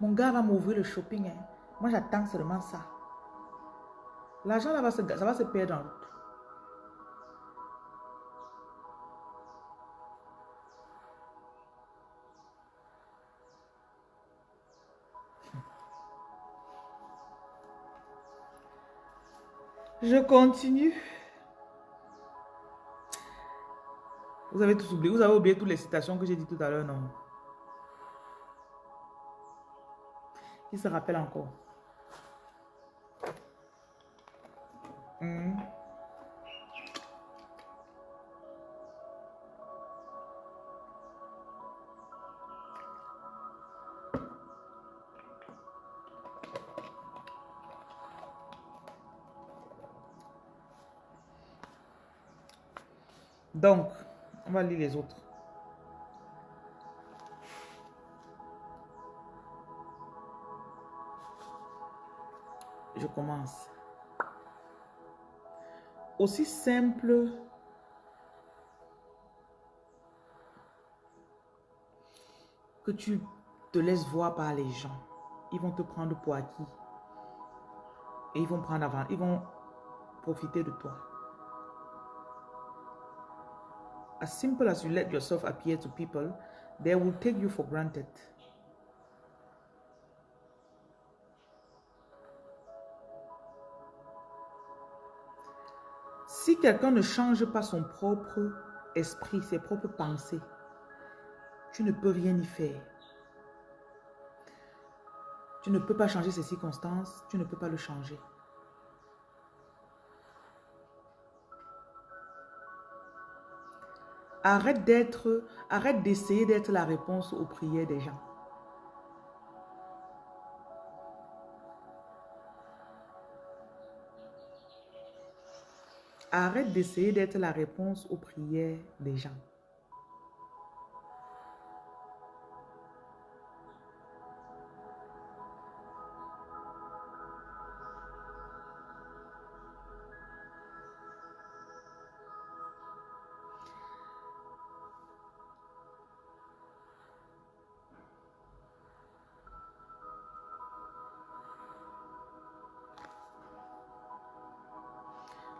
[SPEAKER 2] Mon gars va m'ouvrir le shopping. Hein. Moi, j'attends seulement ça. L'argent là, ça va se perdre en route. Je continue. Vous avez tous oublié. Vous avez oublié toutes les citations que j'ai dit tout à l'heure, non? Qui se rappelle encore? Hmm. Donc, on va lire les autres. Je commence. Aussi simple que tu te laisses voir par les gens, ils vont te prendre pour acquis. Et ils vont prendre avant, ils vont profiter de toi. As simple as you let yourself appear to people, they will take you for granted. Si quelqu'un ne change pas son propre esprit, ses propres pensées, tu ne peux rien y faire. Tu ne peux pas changer ses circonstances, tu ne peux pas le changer. Arrête d'essayer d'être la réponse aux prières des gens. Arrête d'essayer d'être la réponse aux prières des gens.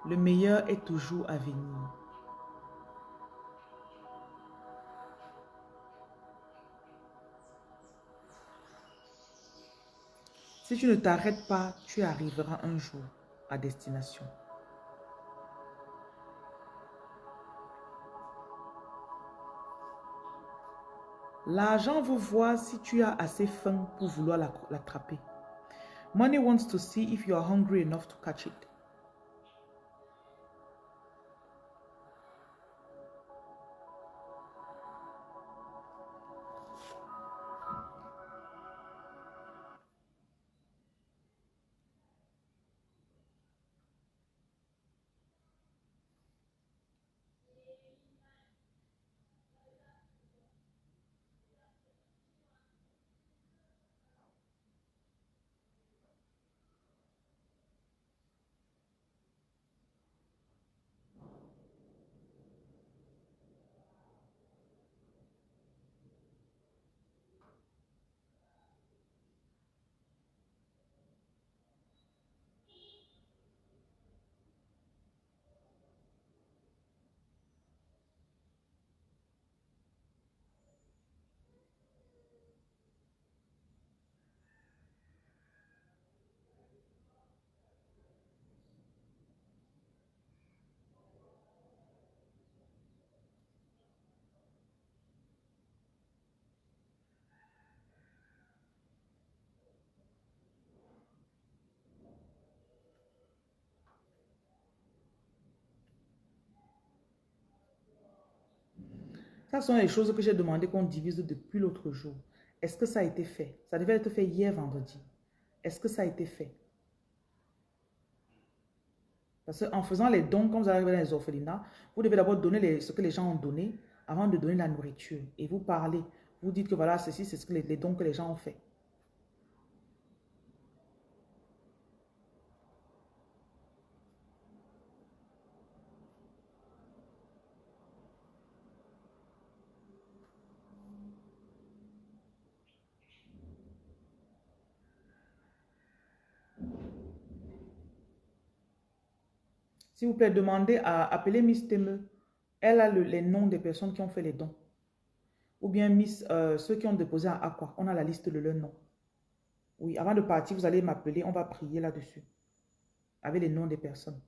[SPEAKER 2] Le meilleur est toujours à venir. Si tu ne t'arrêtes pas, tu arriveras un jour à destination. L'argent veut voir si tu as assez faim pour vouloir l'attraper. Money wants to see if you are hungry enough to catch it. Ça sont les choses que j'ai demandé qu'on divise depuis l'autre jour. Est-ce que ça a été fait? Ça devait être fait hier vendredi. Est-ce que ça a été fait? Parce qu'en faisant les dons, quand vous arrivez dans les orphelinats, vous devez d'abord donner ce que les gens ont donné avant de donner la nourriture. Et vous parlez. Vous dites que voilà, ceci, c'est ce que les dons que les gens ont fait. S'il vous plaît, demandez à appeler Miss Teme. Elle a les noms des personnes qui ont fait les dons. Ou bien Miss, ceux qui ont déposé à Aqua. On a la liste de leurs noms. Oui, avant de partir, vous allez m'appeler. On va prier là-dessus. Avec les noms des personnes.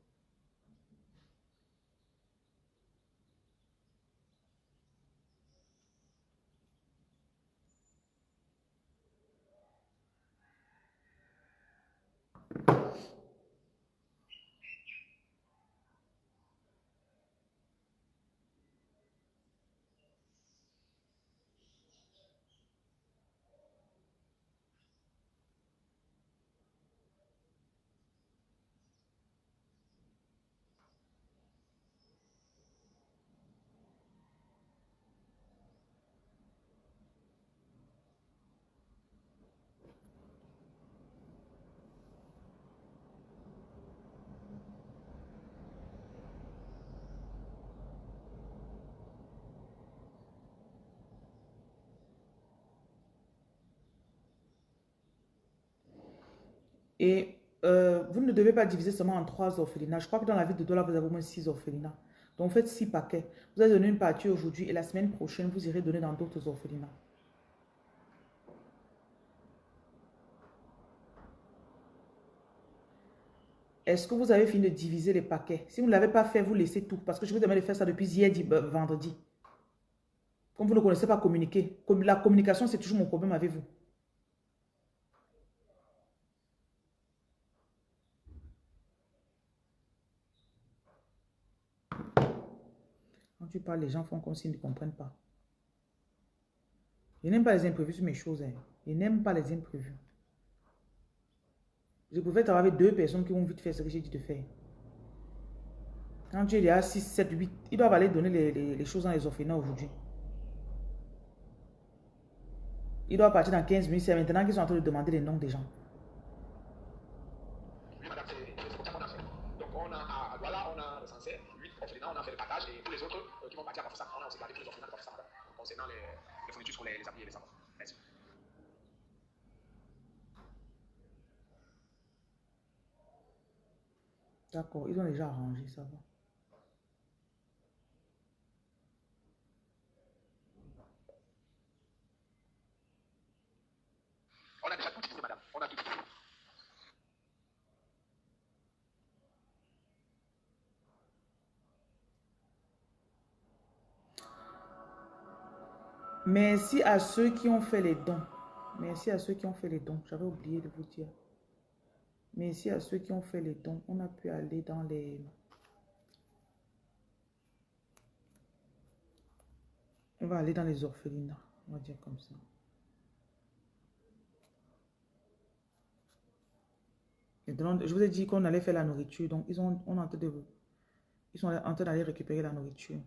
[SPEAKER 2] Et vous ne devez pas diviser seulement en 3 orphelinats. Je crois que dans la ville de Douala, vous avez au moins 6 orphelinats. Donc faites 6 paquets. Vous allez donner une partie aujourd'hui et la semaine prochaine, vous irez donner dans d'autres orphelinats. Est-ce que vous avez fini de diviser les paquets? Si vous ne l'avez pas fait, vous laissez tout. Parce que je vous demande de faire ça depuis hier, vendredi. Comme vous ne connaissez pas communiquer. La communication, c'est toujours mon problème avec vous. Quand tu parles, les gens font comme s'ils ne comprennent pas. Je n'aime pas les imprévus sur mes choses. Hein. Je n'aime pas les imprévus. Je pouvais travailler avec 2 personnes qui vont vite faire ce que j'ai dit de faire. Quand tu es à 6, 7, 8, ils doivent aller donner les choses dans les orphelinats aujourd'hui. Ils doivent partir dans 15 minutes. C'est maintenant qu'ils sont en train de demander les noms des gens. Oui, madame, c'est comme ça qu'on a fait. Donc, on a à Douala, on a recensé 8 orphelinats, on a fait le partage et tous les autres qui vont partir à Bafoussam. On a aussi gardé tous les orphelinats de Bafoussam, madame, concernant les fournitures sur les habits et les savons. Merci. D'accord, ils ont déjà arrangé, ça va. On a déjà tout divisé, madame. On a tout divisé. Merci à ceux qui ont fait les dons. Merci à ceux qui ont fait les dons. J'avais oublié de vous dire. Merci à ceux qui ont fait les dons. On a pu aller dans les... On va aller dans les orphelinats. On va dire comme ça. Je vous ai dit qu'on allait faire la nourriture. Donc, ils sont en train d'aller récupérer la nourriture.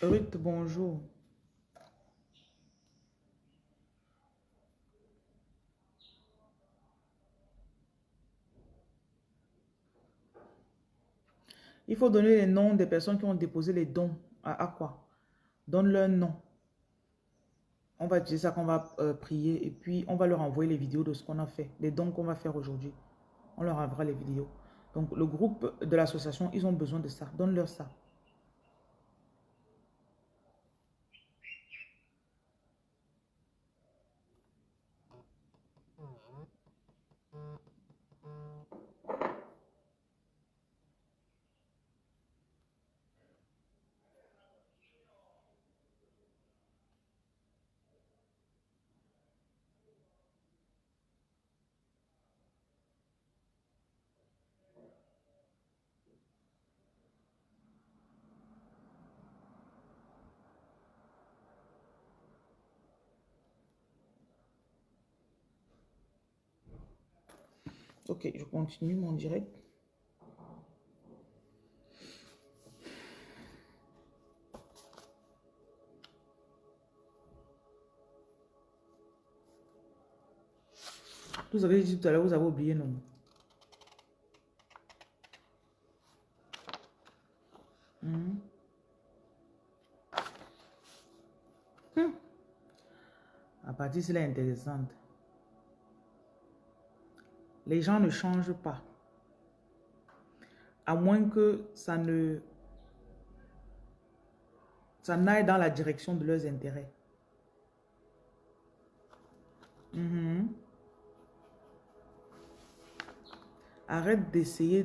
[SPEAKER 2] Ruth, bonjour. Il faut donner les noms des personnes qui ont déposé les dons à quoi? Donne leur nom. On va dire ça qu'on va prier et puis on va leur envoyer les vidéos de ce qu'on a fait, les dons qu'on va faire aujourd'hui. On leur enverra les vidéos. Donc le groupe de l'association, ils ont besoin de ça. Donne-leur ça. Ok, je continue mon direct. Vous avez dit tout à l'heure, vous avez oublié, non? Hmm. À partir de là intéressante. Les gens ne changent pas. À moins que ça n'aille dans la direction de leurs intérêts. Mhm. Arrête d'essayer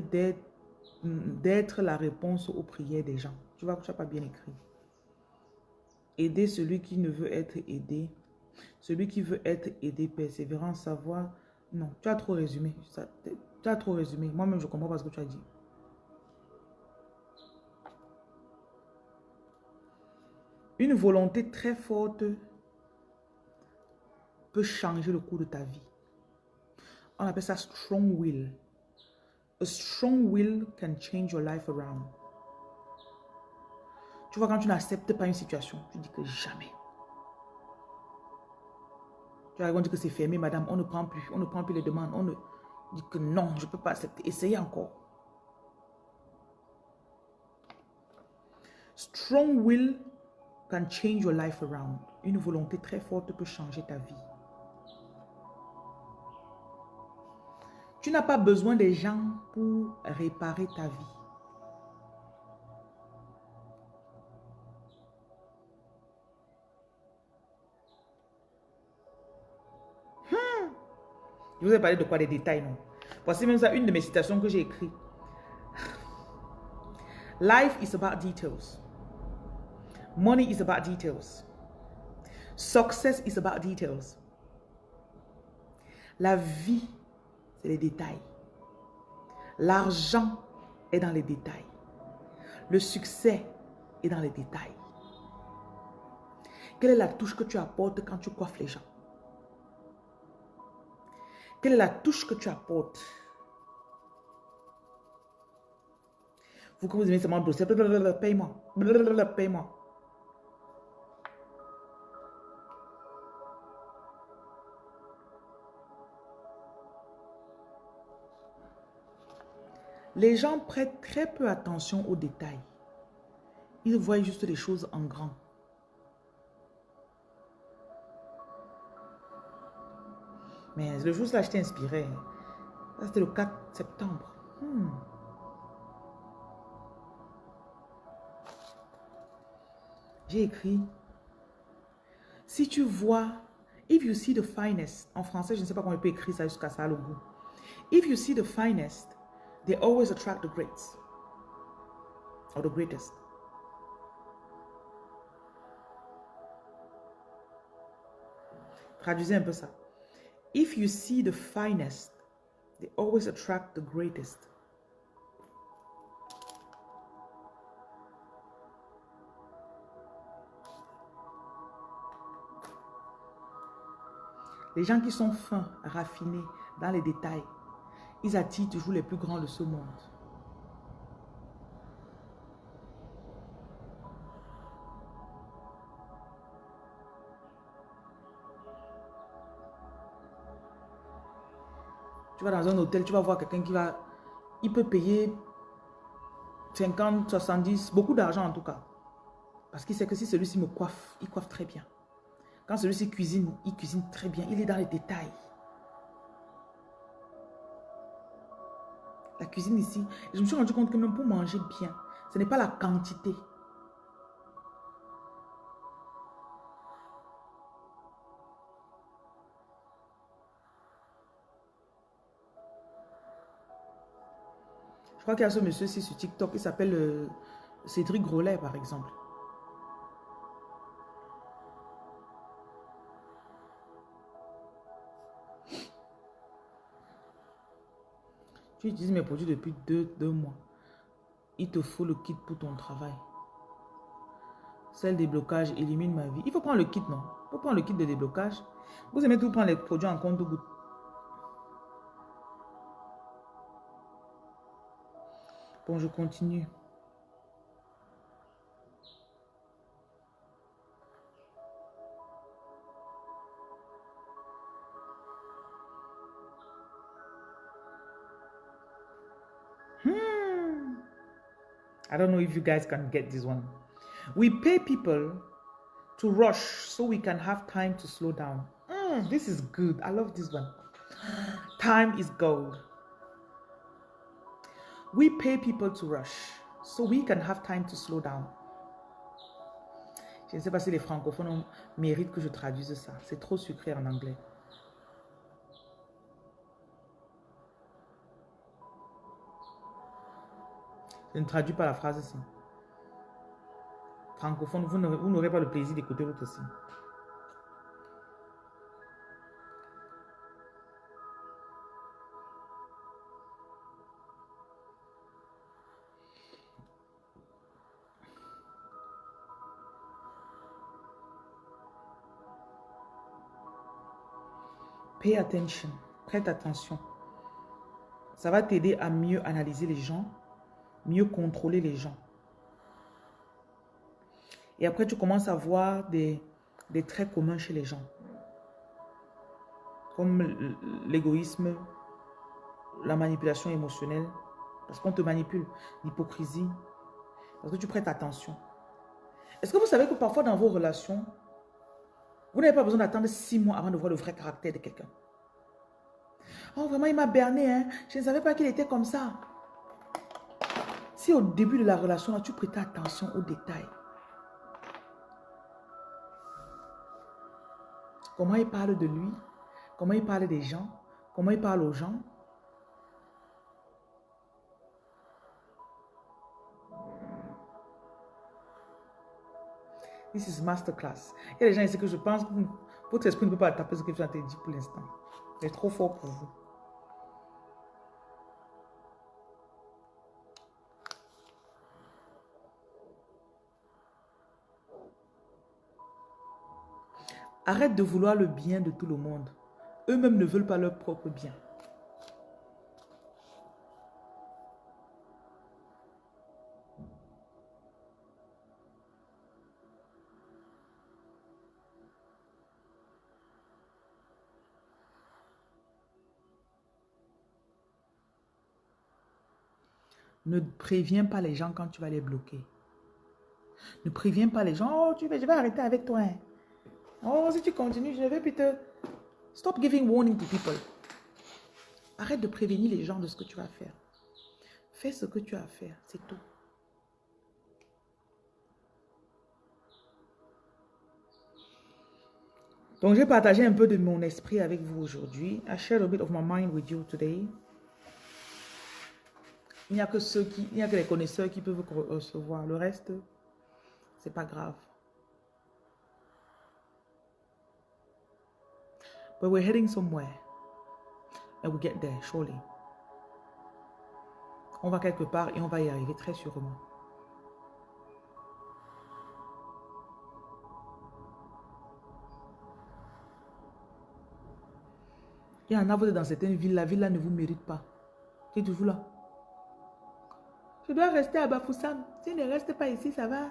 [SPEAKER 2] d'être la réponse aux prières des gens. Tu vois que tu n'as pas bien écrit. Aider celui qui ne veut être aidé. Celui qui veut être aidé, persévérant, savoir. Non, tu as trop résumé. Tu as trop résumé. Moi-même, je comprends pas ce que tu as dit. Une volonté très forte peut changer le cours de ta vie. On appelle ça strong will. A strong will can change your life around. Tu vois, quand tu n'acceptes pas une situation, tu dis que jamais. Tu vois, on dit que c'est fermé, madame, on ne prend plus les demandes. On ne dit que non, je ne peux pas accepter. Essayez encore. Strong will can change your life around. Une volonté très forte peut changer ta vie. Tu n'as pas besoin des gens pour réparer ta vie. Je vous ai parlé de quoi? Des détails, non? Voici même ça, une de mes citations que j'ai écrites. Life is about details. Money is about details. Success is about details. La vie, c'est les détails. L'argent est dans les détails. Le succès est dans les détails. Quelle est la touche que tu apportes quand tu coiffes les gens? Quelle est la touche que tu apportes? Vous que vous aimez seulement brosser, paye-moi, paye-moi. Les gens prêtent très peu attention aux détails. Ils voient juste les choses en grand. Mais le jour là, je t'ai inspiré. C'était le 4 septembre. J'ai écrit, si tu vois, if you see the finest, en français, je ne sais pas comment on peut écrire ça jusqu'à ça, le goût. If you see the finest, they always attract the greats. Or the greatest. Traduisez un peu ça. If you see the finest, they always attract the greatest. Les gens qui sont fins, raffinés, dans les détails, ils attirent toujours les plus grands de ce monde. Tu vas dans un hôtel, tu vas voir quelqu'un qui va... Il peut payer 50, 70, beaucoup d'argent en tout cas. Parce qu'il sait que si celui-ci me coiffe, il coiffe très bien. Quand celui-ci cuisine, il cuisine très bien. Il est dans les détails. La cuisine ici, je me suis rendu compte que même pour manger bien, ce n'est pas la quantité. Je crois qu'il y a ce monsieur-ci sur TikTok, il s'appelle Cédric Grolet par exemple. Tu utilises mes produits depuis deux mois. Il te faut le kit pour ton travail. Celle déblocage élimine ma vie. Il faut prendre le kit, non? Il faut prendre le kit de déblocage. Vous aimez tout prendre les produits en compte-gouttes. Bon, je continue. I don't know if you guys can get this one. We pay people to rush so we can have time to slow down. This is good. I love this one. Time is gold. We pay people to rush so we can have time to slow down. Je ne sais pas si les francophones méritent que je traduise ça. C'est trop sucré en anglais. Je ne traduis pas la phrase ici. Francophone, vous n'aurez pas le plaisir d'écouter l'autre aussi. Pay attention. Prête attention. Ça va t'aider à mieux analyser les gens, mieux contrôler les gens. Et après, tu commences à voir des traits communs chez les gens. Comme l'égoïsme, la manipulation émotionnelle. Parce qu'on te manipule. L'hypocrisie. Parce que tu prêtes attention. Est-ce que vous savez que parfois dans vos relations, vous n'avez pas besoin d'attendre 6 mois avant de voir le vrai caractère de quelqu'un? Oh, vraiment, il m'a berné, hein? Je ne savais pas qu'il était comme ça. Si au début de la relation, là, tu prêtais attention aux détails. Comment il parle de lui, comment il parle des gens, comment il parle aux gens. This is masterclass. Il y a des gens ici que je pense que votre esprit ne peut pas taper ce que je t'ai dit pour l'instant. C'est trop fort pour vous. Arrête de vouloir le bien de tout le monde. Eux-mêmes ne veulent pas leur propre bien. Ne préviens pas les gens quand tu vas les bloquer. Ne préviens pas les gens. Oh, je vais arrêter avec toi. Hein. Oh, si tu continues, je vais plus te... Stop giving warning to people. Arrête de prévenir les gens de ce que tu vas faire. Fais ce que tu as à faire, c'est tout. Donc, j'ai partagé un peu de mon esprit avec vous aujourd'hui. I shared a bit of my mind with you today. Il n'y a que les connaisseurs qui peuvent recevoir. Le reste, c'est pas grave. But we're heading somewhere. And we get there, surely. On va quelque part et on va y arriver très sûrement. Il y en a vous êtes dans certaines villes, la ville là ne vous mérite pas. Qui êtes-vous là? Je dois rester à Bafoussam. Si ne reste pas ici, ça va.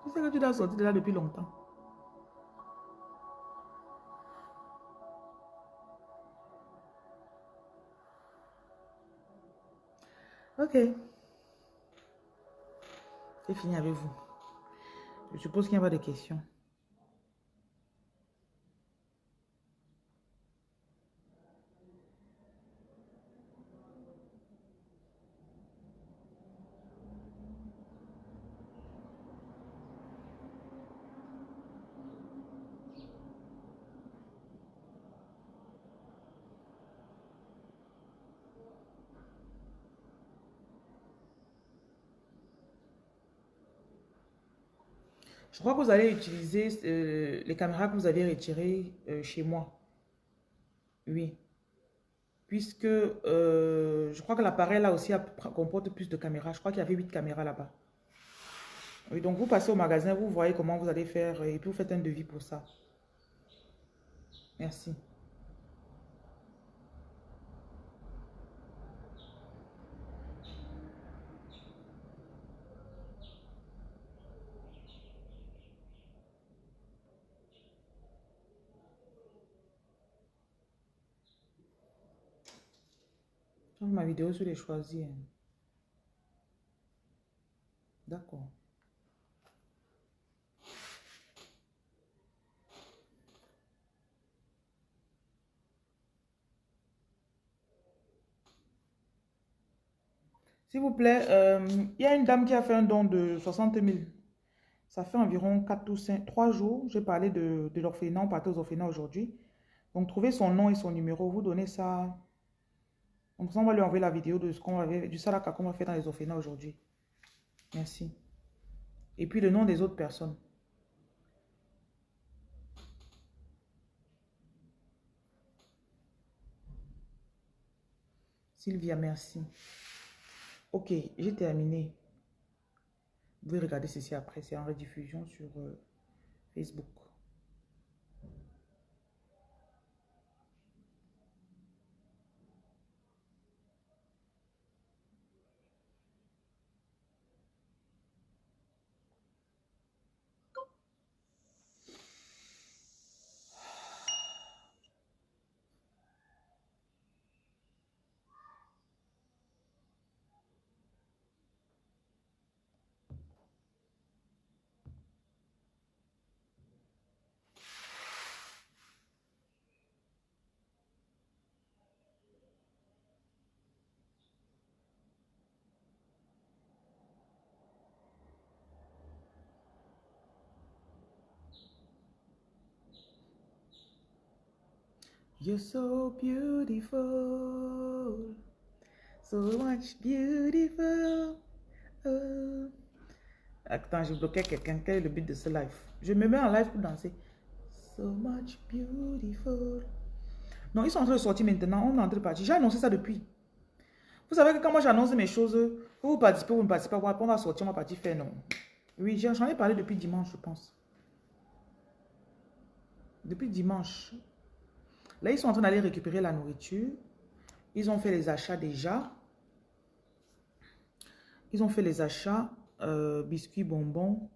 [SPEAKER 2] Je sais que tu dois sortir de là depuis longtemps. Ok. C'est fini avec vous. Je suppose qu'il n'y a pas de questions. Je crois que vous allez utiliser les caméras que vous avez retirées chez moi. Oui. Puisque je crois que l'appareil là aussi comporte plus de caméras. Je crois qu'il y avait 8 caméras là-bas. Oui, donc vous passez au magasin, vous voyez comment vous allez faire et puis vous faites un devis pour ça. Merci. Ma vidéo sur les choisis. Hein. D'accord. S'il vous plaît, il y a une dame qui a fait un don de 60 000. Ça fait environ 4 ou 5, 3 jours. J'ai parlé de l'orphelinat. On partait aux orphelinats aujourd'hui. Donc, trouvez son nom et son numéro. Vous donnez ça. Donc, ça, on va lui envoyer la vidéo de ce qu'on avait, du salaka qu'on va faire dans les orphelinats aujourd'hui. Merci. Et puis, le nom des autres personnes. Sylvia, merci. Ok, j'ai terminé. Vous pouvez regarder ceci après. C'est en rediffusion sur Facebook. You're so beautiful, so much beautiful. Oh. Attends, je bloquais quelqu'un. Quel est le but de ce live? Je me mets en live pour danser. So much beautiful. Non, ils sont en train de sortir maintenant. On est en train de partir. J'ai annoncé ça depuis. Vous savez que quand moi j'annonce mes choses, vous participez ou vous ne participez pas, on va sortir, on va partir faire non. Oui, j'en ai parlé depuis dimanche, je pense. Depuis dimanche. Là, ils sont en train d'aller récupérer la nourriture. Ils ont fait les achats déjà. Ils ont fait les achats. Biscuits, bonbons.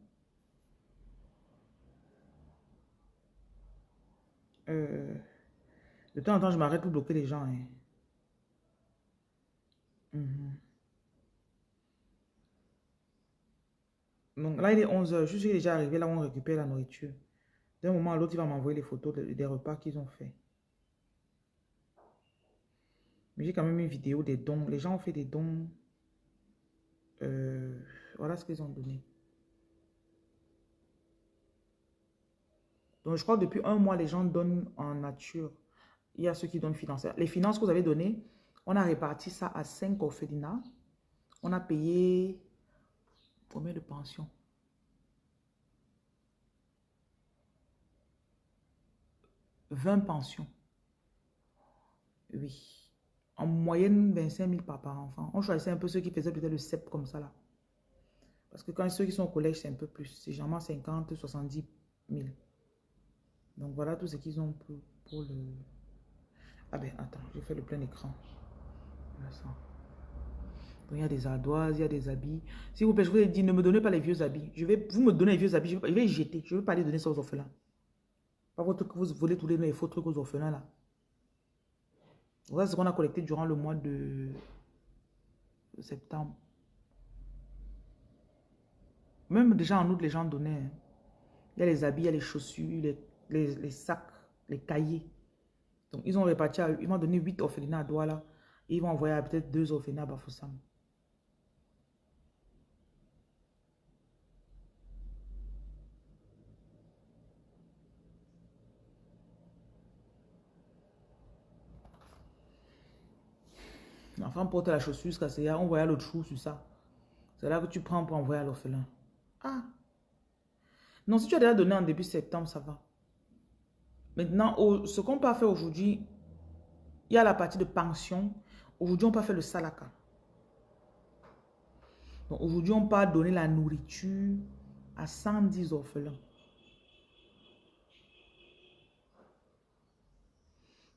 [SPEAKER 2] De temps en temps, je m'arrête pour bloquer les gens. Hein. Donc là, il est 11 h. Je suis déjà arrivé là où on récupère la nourriture. D'un moment à l'autre, il va m'envoyer les photos des repas qu'ils ont fait. Mais j'ai quand même une vidéo des dons. Les gens ont fait des dons. Voilà ce qu'ils ont donné. Donc, je crois que depuis un mois, les gens donnent en nature. Il y a ceux qui donnent financièrement. Les finances que vous avez données, on a réparti ça à 5 orphelinats. On a payé combien de pensions? 20 pensions. Oui. En moyenne, 25 000 par enfant. On choisissait un peu ceux qui faisaient peut-être le CEP comme ça là. Parce que quand ceux qui sont au collège, c'est un peu plus. C'est généralement 50, 70 000. Donc voilà tout ce qu'ils ont pour le... Ah ben attends, je fais le plein écran. Voilà ça. Donc il y a des ardoises, il y a des habits. S'il vous plaît, je vous ai dit, ne me donnez pas les vieux habits. Vous me donnez les vieux habits, je vais les jeter. Je ne veux pas les donner ça aux orphelins. Pas votre que vous volez tous les faux trucs aux orphelins là. Voilà ce qu'on a collecté durant le mois de septembre. Même déjà en août, les gens donnaient. Hein. Il y a les habits, il y a les chaussures, les sacs, les cahiers. Donc, ils ont réparti, ils m'ont donné 8 orphelinats à Douala. Et ils vont envoyer peut-être 2 orphelinats à Bafoussam. L'enfant porte la chaussure jusqu'à ce on voyait l'autre jour sur ça. C'est là que tu prends pour envoyer à l'orphelin. Ah. Non, si tu as déjà donné en début septembre, ça va. Maintenant, ce qu'on peut faire aujourd'hui, il y a la partie de pension. Aujourd'hui, on peut faire le salaka. Donc aujourd'hui, on peut donner la nourriture à 110 orphelins.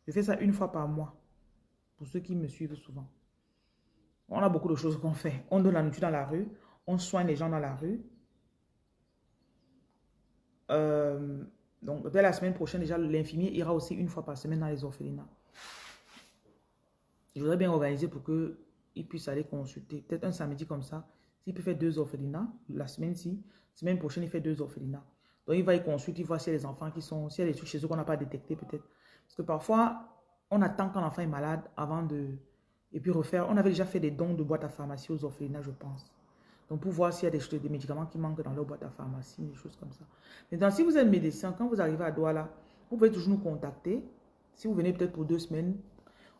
[SPEAKER 2] Je fais ça une fois par mois. Pour ceux qui me suivent souvent. On a beaucoup de choses qu'on fait. On donne la nourriture dans la rue. On soigne les gens dans la rue. Donc, dès la semaine prochaine, déjà, l'infirmier ira aussi une fois par semaine dans les orphelinats. Je voudrais bien organiser pour qu'il puisse aller consulter. Peut-être un samedi comme ça. S'il peut faire 2 orphelinats, la semaine-ci, semaine prochaine, il fait 2 orphelinats. Donc, il va y consulter, il voit s'il y a des enfants qui sont, s'il y a des trucs chez eux qu'on n'a pas détecté peut-être. Parce que parfois, on attend quand l'enfant est malade avant de... Et puis refaire. On avait déjà fait des dons de boîtes à pharmacie aux orphelinats, je pense. Donc, pour voir s'il y a des médicaments qui manquent dans leur boîte à pharmacie, des choses comme ça. Maintenant, si vous êtes médecin, quand vous arrivez à Douala, vous pouvez toujours nous contacter. Si vous venez peut-être pour 2 semaines,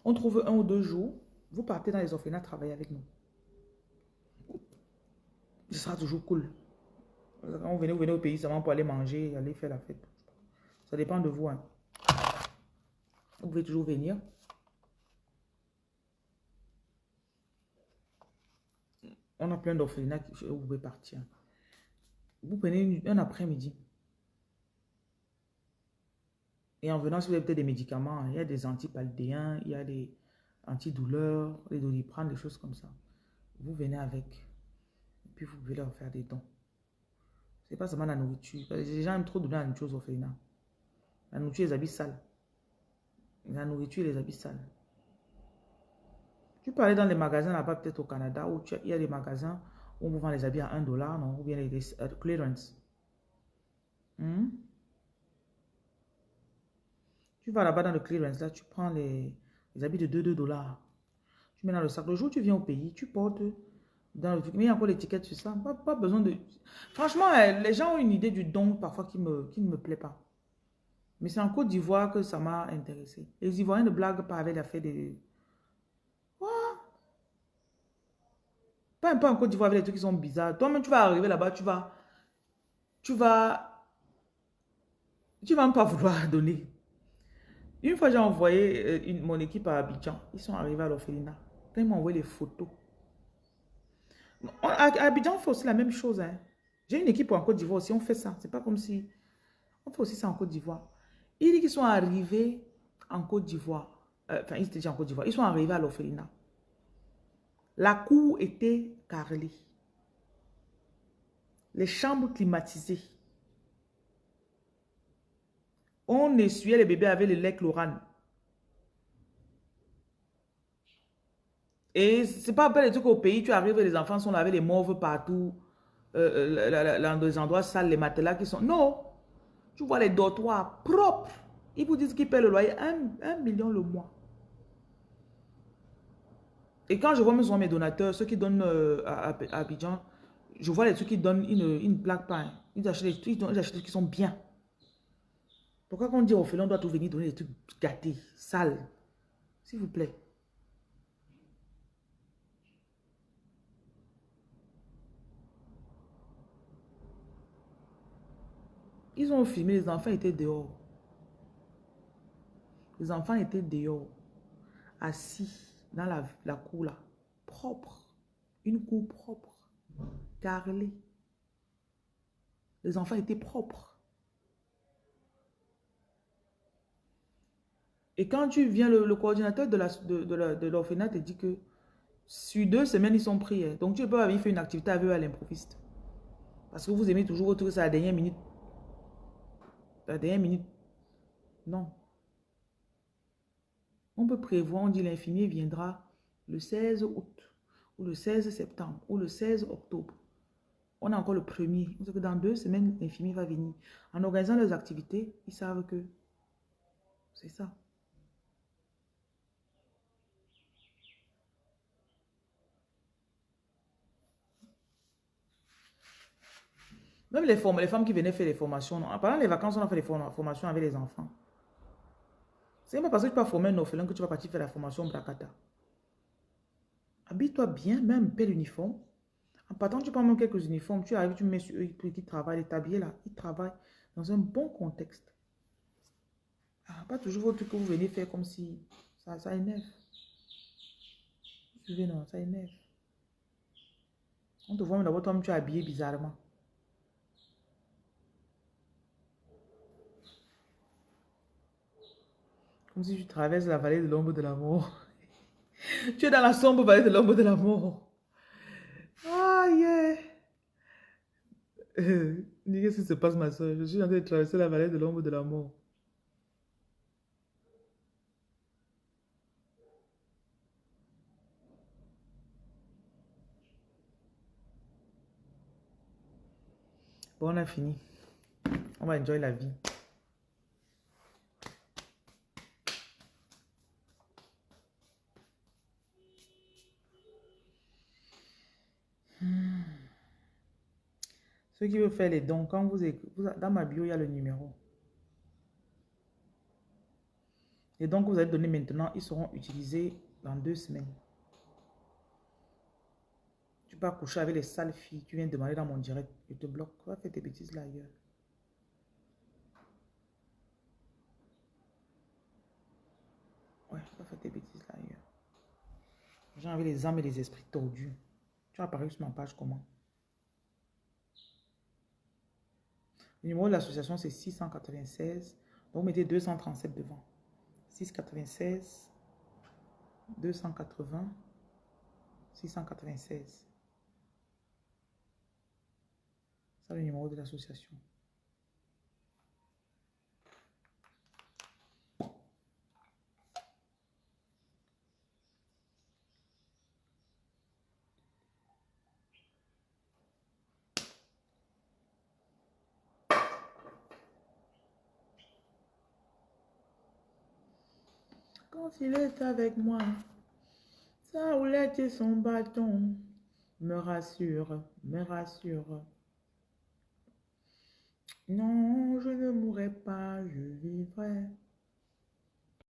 [SPEAKER 2] on trouve 1 ou 2 jours. Vous partez dans les orphelinats travailler avec nous. Ce sera toujours cool. Quand vous venez au pays seulement pour aller manger et aller faire la fête. Ça dépend de vous. Hein. Vous pouvez toujours venir. On a plein d'orphelinats où vous pouvez partir. Vous prenez un après-midi. Et en venant, si vous avez peut-être des médicaments, il y a des antipaludéens, il y a des antidouleurs, des doliprane, des choses comme ça. Vous venez avec. Et puis vous pouvez leur faire des dons. Ce n'est pas seulement la nourriture. Les gens aiment trop donner la nourriture aux orphelinats. La nourriture, les habits sales. La nourriture, les habits sales. Tu peux aller dans les magasins là-bas, peut-être au Canada, où il y a des magasins où on vous vend les habits à 1 $, non? Ou bien les clearance. Tu vas là-bas dans le clearance, là, tu prends les habits de 2 $. Tu mets dans le sac. Le jour où tu viens au pays, tu portes dans le truc. Mais il y a encore l'étiquette sur ça. Pas besoin de... Franchement, les gens ont une idée du don parfois qui ne me plaît pas. Mais c'est en Côte d'Ivoire que ça m'a intéressé. Les Ivoiriens ne blaguent pas avec l'affaire des... Pas un peu en Côte d'Ivoire avec les trucs qui sont bizarres. Toi-même, tu vas arriver là-bas, tu vas même pas vouloir donner. Une fois, j'ai envoyé mon équipe à Abidjan. Ils sont arrivés à l'orphelinat. Quand ils m'ont envoyé les photos. À Abidjan, on fait aussi la même chose. Hein. J'ai une équipe en Côte d'Ivoire aussi. On fait ça. C'est pas comme si... On fait aussi ça en Côte d'Ivoire. Ils disent qu'ils sont arrivés en Côte d'Ivoire. Enfin, ils étaient déjà en Côte d'Ivoire. Ils sont arrivés à l'orphelinat. La cour était carrelée. Les chambres climatisées. On essuyait les bébés avec le lait chlorane. Et c'est pas après les trucs au pays, tu arrives et les enfants sont là avec les mauves partout. Dans des endroits sales, les matelas qui sont... Non! Tu vois les dortoirs propres. Ils vous disent qu'ils paient le loyer 1 million le mois. Et quand je vois mes donateurs, ceux qui donnent à Abidjan, je vois les trucs qui donnent, ils ne blaguent pas. Hein. Ils achètent des trucs qui sont bien. Pourquoi quand on dit au félon, on doit tout venir donner des trucs gâtés, sales? S'il vous plaît. Ils ont filmé, les enfants étaient dehors. Les enfants étaient dehors, assis dans la cour là, propre. Une cour propre, carrelée. Les enfants étaient propres. Et quand tu viens, le coordinateur de l'orphelinat te dit que sur 2 semaines, ils sont pris. Hein. Donc, tu ne peux pas venir faire une activité avec eux à l'improviste. Parce que vous aimez toujours retrouver ça à la dernière minute. À la dernière minute. Non. On peut prévoir, on dit l'infirmier viendra le 16 août, ou le 16 septembre, ou le 16 octobre. On a encore le 1er. On sait que dans 2 semaines, l'infirmier va venir. En organisant leurs activités, ils savent que c'est ça. Même les femmes qui venaient faire les formations, non. Pendant les vacances, on a fait des formations avec les enfants. C'est pas parce que tu vas former un orphelin que tu vas partir faire la formation Brakata. Habille-toi bien, même un bel uniforme. En partant, tu prends même quelques uniformes, tu arrives, tu mets sur eux pour qu'ils travaillent, les tabliers là, ils travaillent dans un bon contexte. Ah, pas toujours votre truc que vous venez faire comme si ça énerve. Tu veux, non, ça énerve. On te voit d'abord, toi-même, tu es habillé bizarrement. Comme si tu traverses la vallée de l'ombre de la mort. Tu es dans la sombre vallée de l'ombre de la mort. Ah, yeah. Qu'est-ce qui se passe, ma soeur? Je suis en train de traverser la vallée de l'ombre de la mort. Bon, on a fini. On va enjoy la vie. Ceux qui veulent faire les dons, quand dans ma bio, il y a le numéro. Les dons que vous allez donner maintenant, ils seront utilisés dans 2 semaines. Tu peux coucher avec les sales filles, tu viens demander dans mon direct, je te bloque. Va faire tes bêtises là ailleurs. Ouais, va faire tes bêtises là ailleurs. Les gens avec les âmes et les esprits tordus. Tu as apparu sur ma page comment? Le numéro de l'association, c'est 696. Donc, vous mettez 237 devant. 696, 280, 696. C'est le numéro de l'association. Quand il est avec moi, sa roulette et son bâton me rassure, me rassure. Non, je ne mourrai pas, je vivrai.